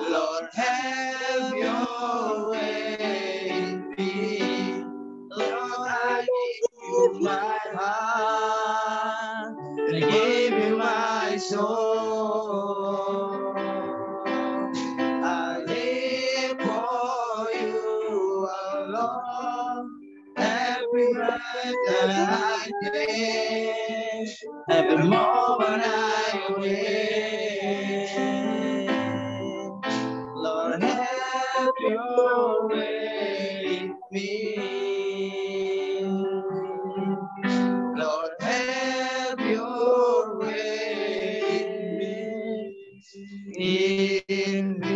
Lord, have your way in me. Lord, I give you my heart, and I give you my soul. I live for you alone. Every breath that I take, every moment I wait. Lord, have your way in me. Lord, have your way in me.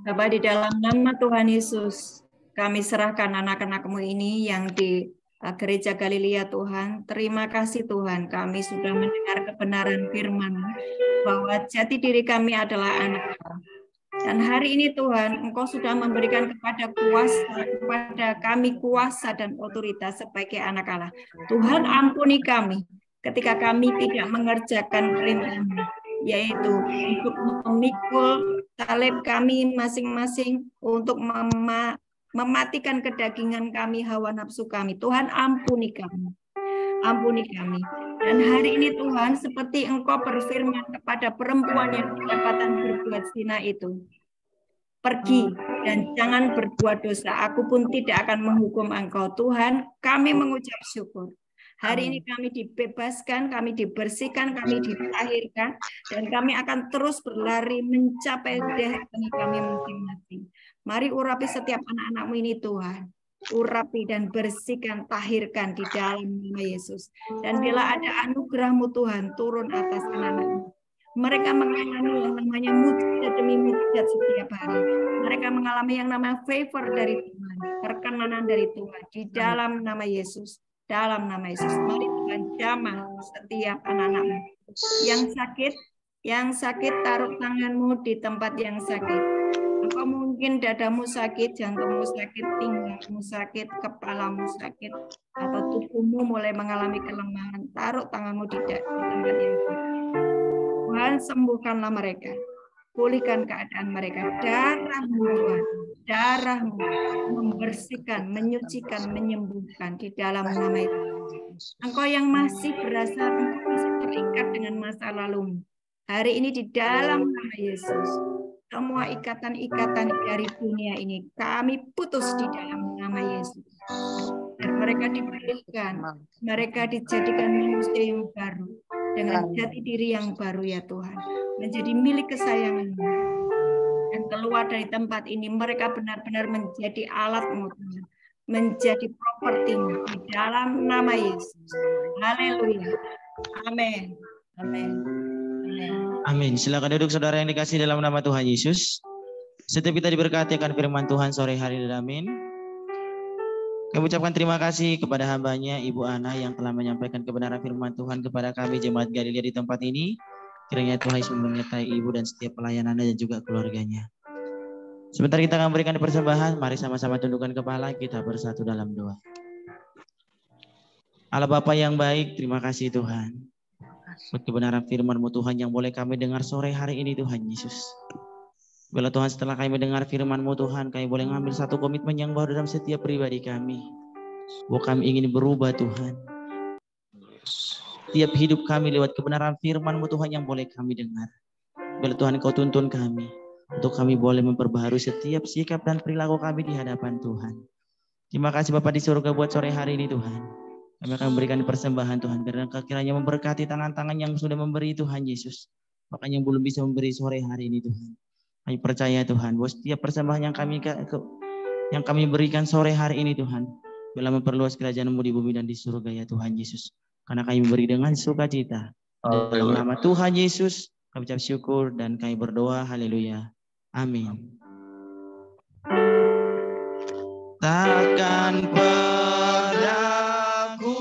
Bapa, di dalam nama Tuhan Yesus, kami serahkan anak-anak-Mu ini yang di Gereja Galilea, Tuhan. Terima kasih Tuhan, kami sudah mendengar kebenaran firman-Mu bahwa jati diri kami adalah anak Allah. Dan hari ini Tuhan, Engkau sudah memberikan kepada kami kuasa dan otoritas sebagai anak Allah. Tuhan, ampuni kami ketika kami tidak mengerjakan perintah-Mu, yaitu untuk memikul salib kami masing-masing, untuk mematikan kedagingan kami, hawa nafsu kami. Tuhan, ampuni kami. Ampuni kami. Dan hari ini Tuhan, seperti Engkau berfirman kepada perempuan yang kedapatan berbuat zina itu, pergi dan jangan berbuat dosa, aku pun tidak akan menghukum engkau. Tuhan, kami mengucap syukur. Hari ini kami dibebaskan, kami dibersihkan, kami ditahirkan, dan kami akan terus berlari mencapai destiny kami masing-masing. Mari urapi setiap anak-anak-Mu ini Tuhan. Urapi dan bersihkan, tahirkan di dalam nama Yesus. Dan bila ada anugerah-Mu Tuhan turun atas anak-anak-Mu, mereka mengalami yang namanya mujizat demi mujizat setiap hari. Mereka mengalami yang namanya favor dari Tuhan, perkenanan dari Tuhan di dalam nama Yesus. Dalam nama Yesus, mari Tuhan jamah setiap anak-anak-Mu yang sakit taruh tangan-Mu di tempat yang sakit. Engkau mungkin dadamu sakit, jantungmu sakit, pinggangmu sakit, kepalamu sakit, atau tubuhmu mulai mengalami kelemahan. Taruh tanganmu di tempat yang sakit. Tuhan, sembuhkanlah mereka. Pulihkan keadaan mereka. Darah-Mu Tuhan, darah-Mu membersihkan, menyucikan, menyembuhkan di dalam nama Yesus. Engkau yang masih berasa, engkau masih terikat dengan masa lalu. Hari ini di dalam nama Yesus, semua ikatan-ikatan dari dunia ini kami putus di dalam nama Yesus. Dan mereka dipulihkan, mereka dijadikan manusia yang baru dengan jati diri yang baru ya Tuhan, menjadi milik kesayangan-Mu. Dan keluar dari tempat ini mereka benar-benar menjadi alat-Mu Tuhan, menjadi properti-Mu di dalam nama Yesus. Haleluya. Amin. Amin. Amin. Silakan duduk saudara yang dikasih dalam nama Tuhan Yesus. Setiap kita diberkati akan firman Tuhan sore hari ini. Amin. Kami ucapkan terima kasih kepada hamba-Nya Ibu Ana yang telah menyampaikan kebenaran firman Tuhan kepada kami jemaat Galilea di tempat ini. Kiranya Tuhan Yesus menyertai Ibu dan setiap pelayanannya dan juga keluarganya. Sebentar kita akan memberikan persembahan. Mari sama-sama tundukkan kepala, kita bersatu dalam doa. Allah Bapa yang baik, terima kasih Tuhan. Buat kebenaran firman-Mu Tuhan yang boleh kami dengar sore hari ini Tuhan Yesus. Bila Tuhan setelah kami mendengar firman-Mu Tuhan, kami boleh mengambil satu komitmen yang baru dalam setiap pribadi kami. Bahwa kami ingin berubah Tuhan. Setiap hidup kami lewat kebenaran firman-Mu Tuhan yang boleh kami dengar. Bila Tuhan Kau tuntun kami, untuk kami boleh memperbaharui setiap sikap dan perilaku kami di hadapan Tuhan. Terima kasih Bapa di surga buat sore hari ini Tuhan. Kami akan memberikan persembahan Tuhan, karena kiranya memberkati tangan-tangan yang sudah memberi Tuhan Yesus. Bahkan yang belum bisa memberi sore hari ini Tuhan. Kami percaya Tuhan, bahwa setiap persembahan yang kami berikan sore hari ini Tuhan, bila memperluas kerajaan-Mu di bumi dan di surga ya Tuhan Yesus. Karena kami beri dengan sukacita. Dalam nama Tuhan Yesus, kami ucap syukur dan kami berdoa. Haleluya. Amin. Takkan pernah ku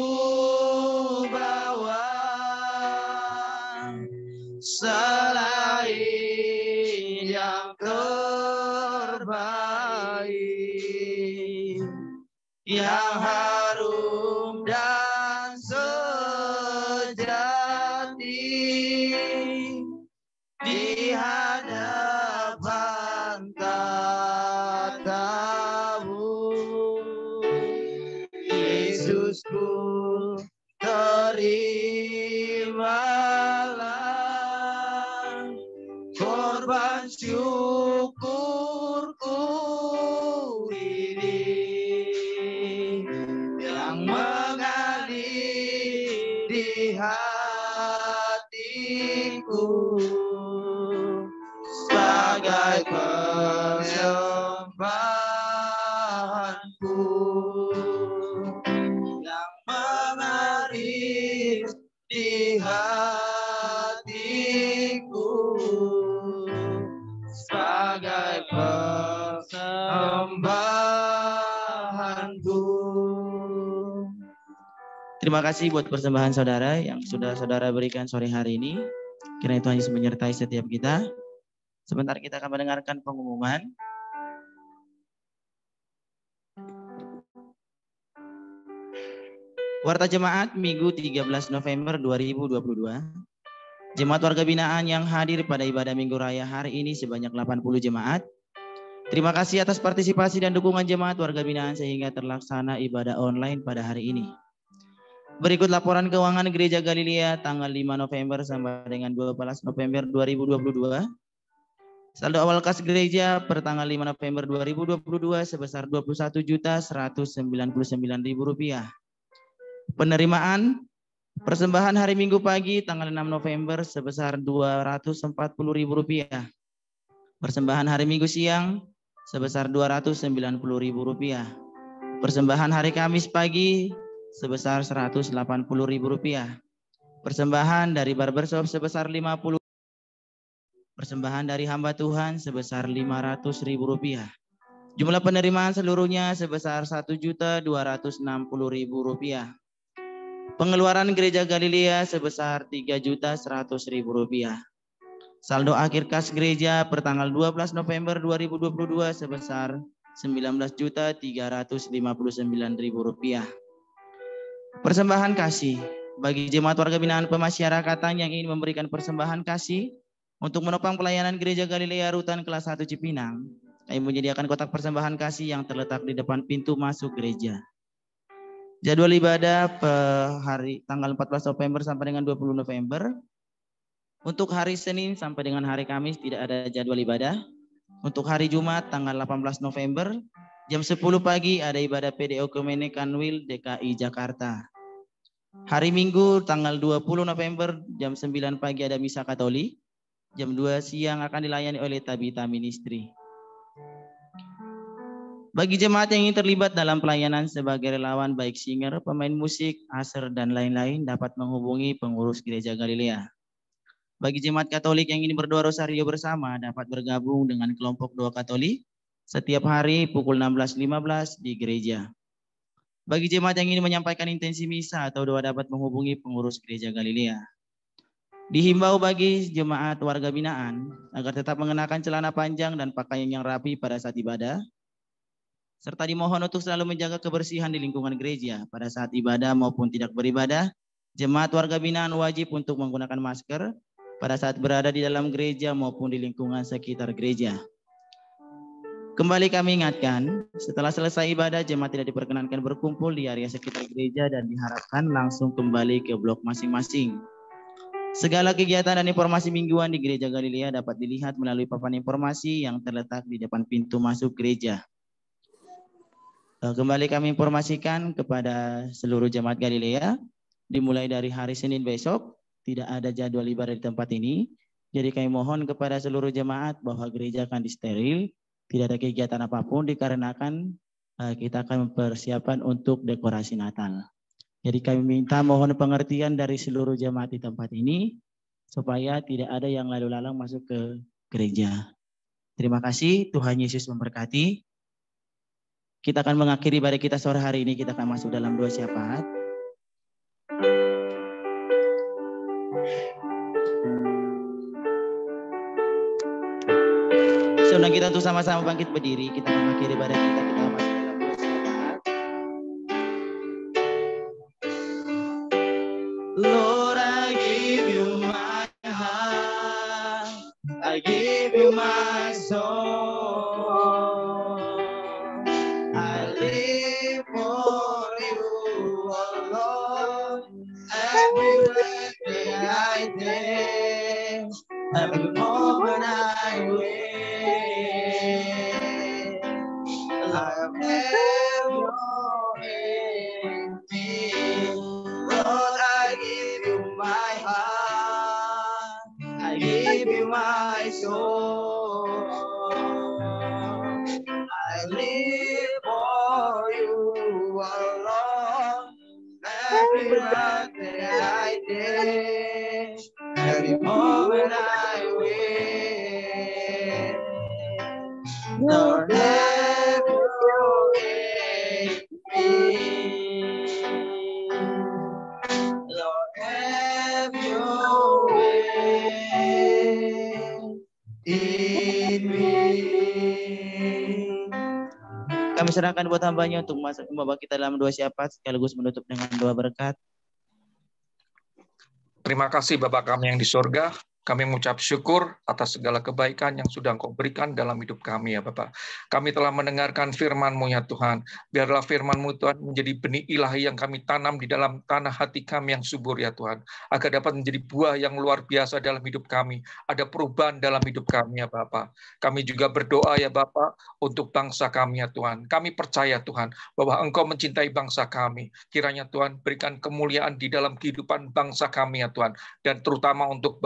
selain yang terbaik, yang harum dan sejati di hadapan katamu. Yesusku, terimalah korban syukurku ini yang mengalir di hatiku sebagai persembahanku yang mengalir di hatiku sebagai persembahanku. Terima kasih buat persembahan saudara yang sudah saudara berikan sore hari ini. Kiranya Tuhan Yesus menyertai setiap kita. Sebentar kita akan mendengarkan pengumuman. Warta Jemaat Minggu 13 November 2022. Jemaat warga binaan yang hadir pada ibadah Minggu Raya hari ini sebanyak 80 jemaat. Terima kasih atas partisipasi dan dukungan jemaat warga binaan sehingga terlaksana ibadah online pada hari ini. Berikut laporan keuangan Gereja Galilea tanggal 5 November sampai dengan 12 November 2022. Saldo awal kas gereja per tanggal 5 November 2022 sebesar Rp21.199.000. Penerimaan persembahan hari Minggu pagi tanggal 6 November sebesar Rp240.000. Persembahan hari Minggu siang sebesar Rp290.000. Persembahan hari Kamis pagi sebesar Rp180.000. Persembahan dari barbershop sebesar Rp50. Persembahan dari hamba Tuhan sebesar Rp500.000. Jumlah penerimaan seluruhnya sebesar Rp1.260.000. Pengeluaran Gereja Galilea sebesar Rp3.100.000. Saldo akhir kas gereja per tanggal 12 November 2022 sebesar Rp19.359.000. Persembahan kasih bagi jemaat warga binaan pemasyarakatan yang ingin memberikan persembahan kasih untuk menopang pelayanan Gereja Galilea Rutan kelas 1 Cipinang. Kami menyediakan kotak persembahan kasih yang terletak di depan pintu masuk gereja. Jadwal ibadah per hari tanggal 14 November sampai dengan 20 November. Untuk hari Senin sampai dengan hari Kamis tidak ada jadwal ibadah. Untuk hari Jumat tanggal 18 November jam 10 pagi ada ibadah PDO Ekumene Kanwil DKI Jakarta. Hari Minggu tanggal 20 November jam 9 pagi ada misa Katolik. Jam 2 siang akan dilayani oleh Tabita Ministry. Bagi jemaat yang ingin terlibat dalam pelayanan sebagai relawan baik singer, pemain musik, aser, dan lain-lain dapat menghubungi pengurus Gereja Galilea. Bagi jemaat Katolik yang ingin berdoa rosario bersama dapat bergabung dengan kelompok doa Katolik setiap hari pukul 16.15 di gereja. Bagi jemaat yang ingin menyampaikan intensi misa atau doa dapat menghubungi pengurus Gereja Galilea. Dihimbau bagi jemaat warga binaan agar tetap mengenakan celana panjang dan pakaian yang rapi pada saat ibadah, serta dimohon untuk selalu menjaga kebersihan di lingkungan gereja pada saat ibadah maupun tidak beribadah. Jemaat warga binaan wajib untuk menggunakan masker pada saat berada di dalam gereja maupun di lingkungan sekitar gereja. Kembali kami ingatkan, setelah selesai ibadah, jemaat tidak diperkenankan berkumpul di area sekitar gereja dan diharapkan langsung kembali ke blok masing-masing. Segala kegiatan dan informasi mingguan di Gereja Galilea dapat dilihat melalui papan informasi yang terletak di depan pintu masuk gereja. Kembali kami informasikan kepada seluruh jemaat Galilea, dimulai dari hari Senin besok, tidak ada jadwal ibadah di tempat ini. Jadi kami mohon kepada seluruh jemaat bahwa gereja akan disteril, tidak ada kegiatan apapun dikarenakan kita akan mempersiapkan untuk dekorasi Natal. Jadi kami minta mohon pengertian dari seluruh jemaat di tempat ini supaya tidak ada yang lalu lalang masuk ke gereja. Terima kasih, Tuhan Yesus memberkati. Kita akan mengakhiri ibadah kita sore hari ini, kita akan masuk dalam doa syafaat. Saya undang kita untuk sama-sama bangkit berdiri. Kita mengakhiri ibadah kita. Kita masuk dalam doa syafaat. Lord, I give you my heart. I give you my soul. I live for you, oh Lord. Every breath that I take, every moment I wait, I have your in me. Lord, I give you my heart, I give you my soul. I live for you, oh Lord. Every breath that I take, every moment I wait, Lord, have your way in me. Lord, have your way in me. Kami serahkan buat hambanya untuk membawa kita dalam doa syafaat sekaligus menutup dengan doa berkat. Terima kasih Bapa kami yang di surga. Kami mengucap syukur atas segala kebaikan yang sudah Engkau berikan dalam hidup kami ya Bapak. Kami telah mendengarkan firman-Mu ya Tuhan. Biarlah firman-Mu Tuhan menjadi benih ilahi yang kami tanam di dalam tanah hati kami yang subur ya Tuhan. Agar dapat menjadi buah yang luar biasa dalam hidup kami. Ada perubahan dalam hidup kami ya Bapak. Kami juga berdoa ya Bapak untuk bangsa kami ya Tuhan. Kami percaya Tuhan bahwa Engkau mencintai bangsa kami. Kiranya Tuhan berikan kemuliaan di dalam kehidupan bangsa kami ya Tuhan. Dan terutama untuk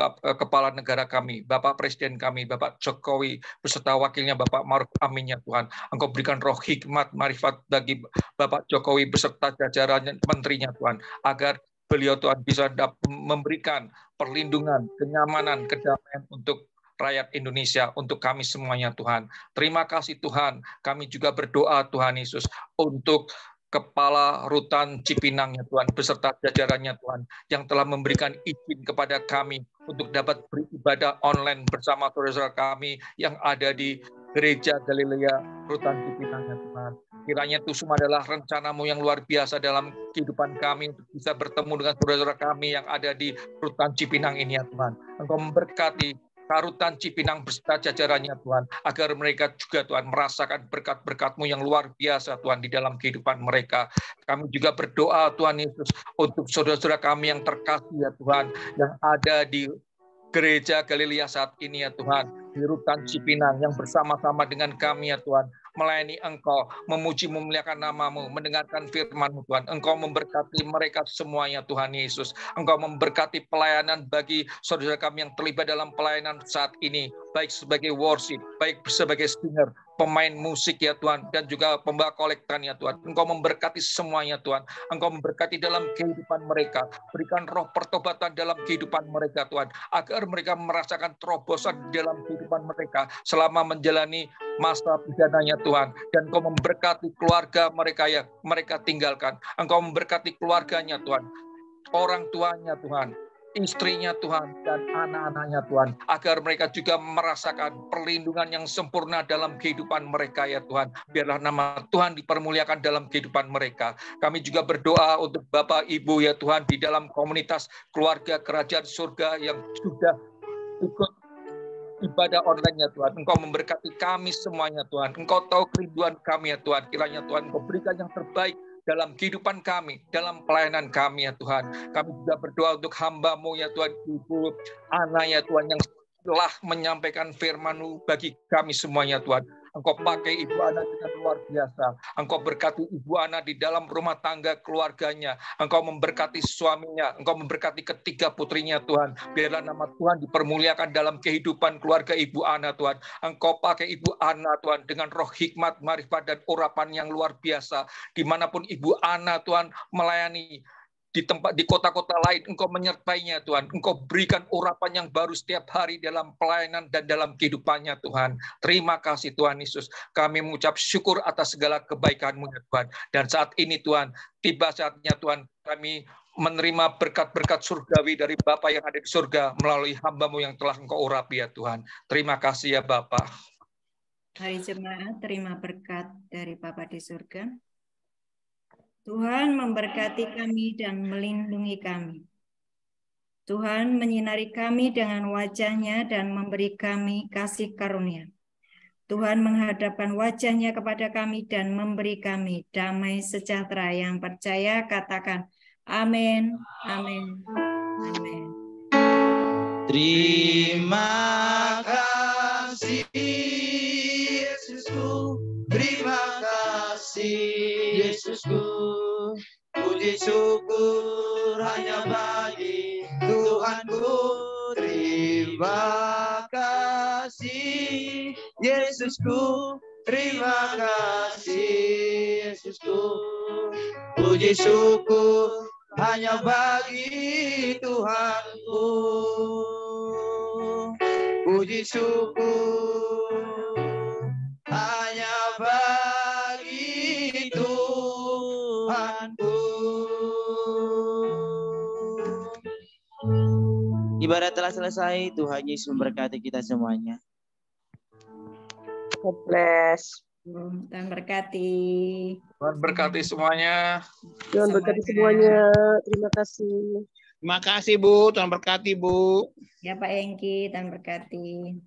Kepala negara kami, Bapak Presiden kami, Bapak Jokowi, beserta wakilnya Bapak Maruf Amin ya Tuhan. Engkau berikan roh hikmat, marifat bagi Bapak Jokowi beserta jajaran menterinya Tuhan, agar beliau Tuhan bisa memberikan perlindungan, kenyamanan, kedamaian untuk rakyat Indonesia, untuk kami semuanya Tuhan. Terima kasih Tuhan, kami juga berdoa Tuhan Yesus untuk Kepala Rutan Cipinang ya Tuhan, beserta jajarannya Tuhan, yang telah memberikan izin kepada kami untuk dapat beribadah online bersama saudara-saudara kami yang ada di Gereja Galilea Rutan Cipinang ya Tuhan. Kiranya itu semua adalah rencana-Mu yang luar biasa dalam kehidupan kami untuk bisa bertemu dengan saudara-saudara kami yang ada di Rutan Cipinang ini ya Tuhan. Engkau memberkati Rutan Cipinang beserta jajarannya Tuhan, agar mereka juga Tuhan merasakan berkat-berkat-Mu yang luar biasa Tuhan di dalam kehidupan mereka. Kami juga berdoa Tuhan Yesus untuk saudara-saudara kami yang terkasih ya Tuhan, yang ada di Gereja Galilea saat ini ya Tuhan, di Rutan Cipinang yang bersama-sama dengan kami ya Tuhan, melayani Engkau, memuji memuliakan nama-Mu, mendengarkan firman-Mu Tuhan. Engkau memberkati mereka semuanya Tuhan Yesus. Engkau memberkati pelayanan bagi saudara kami yang terlibat dalam pelayanan saat ini, baik sebagai worship, baik sebagai singer, pemain musik ya Tuhan, dan juga pembawa kolektan ya Tuhan. Engkau memberkati semuanya Tuhan. Engkau memberkati dalam kehidupan mereka. Berikan roh pertobatan dalam kehidupan mereka Tuhan, agar mereka merasakan terobosan dalam kehidupan mereka selama menjalani masa pidananya Tuhan. Dan Engkau memberkati keluarga mereka yang mereka tinggalkan. Engkau memberkati keluarganya Tuhan, orang tuanya Tuhan, istrinya Tuhan, dan anak-anaknya Tuhan, agar mereka juga merasakan perlindungan yang sempurna dalam kehidupan mereka ya Tuhan. Biarlah nama Tuhan dipermuliakan dalam kehidupan mereka. Kami juga berdoa untuk Bapak Ibu ya Tuhan di dalam komunitas keluarga kerajaan surga yang sudah ikut ibadah online ya Tuhan. Engkau memberkati kami semuanya Tuhan. Engkau tahu kerinduan kami ya Tuhan. Kiranya Tuhan Engkau berikan yang terbaik dalam kehidupan kami, dalam pelayanan kami ya Tuhan. Kami juga berdoa untuk hamba-Mu ya Tuhan, Ibu Ana ya Tuhan, yang telah menyampaikan firman-Mu bagi kami semuanya Tuhan. Engkau pakai Ibu Ana dengan luar biasa. Engkau berkati Ibu Ana di dalam rumah tangga keluarganya. Engkau memberkati suaminya. Engkau memberkati ketiga putrinya Tuhan. Biarlah nama Tuhan dipermuliakan dalam kehidupan keluarga Ibu Ana Tuhan. Engkau pakai Ibu Ana Tuhan dengan roh hikmat, marifat, dan urapan yang luar biasa. Dimanapun Ibu Ana Tuhan melayani, di tempat di kota-kota lain, Engkau menyertainya Tuhan. Engkau berikan urapan yang baru setiap hari dalam pelayanan dan dalam kehidupannya Tuhan. Terima kasih Tuhan Yesus. Kami mengucap syukur atas segala kebaikan-Mu ya Tuhan. Dan saat ini Tuhan, tiba saatnya Tuhan kami menerima berkat-berkat surgawi dari Bapa yang ada di surga melalui hamba-Mu yang telah Engkau urapi ya Tuhan. Terima kasih ya Bapa. Mari jemaat terima berkat dari Bapa di surga. Tuhan memberkati kami dan melindungi kami. Tuhan menyinari kami dengan wajah-Nya dan memberi kami kasih karunia. Tuhan menghadapkan wajah-Nya kepada kami dan memberi kami damai sejahtera. Yang percaya katakan amin, amin, amin. Terima kasih Yesusku, terima kasih Yesusku. Puji syukur hanya bagi Tuhanku. Terima kasih Yesusku, terima kasih Yesusku. Puji syukur hanya bagi Tuhanku. Puji syukur hanya bagi Tuhanku. Ibadah telah selesai. Tuhan Yesus memberkati kita semuanya. God bless. Tuhan berkati. Tuhan berkati semuanya. Tuhan berkati semuanya. Terima kasih. Terima kasih Bu, Tuhan berkati Bu. Ya Pak Engki, Tuhan berkati.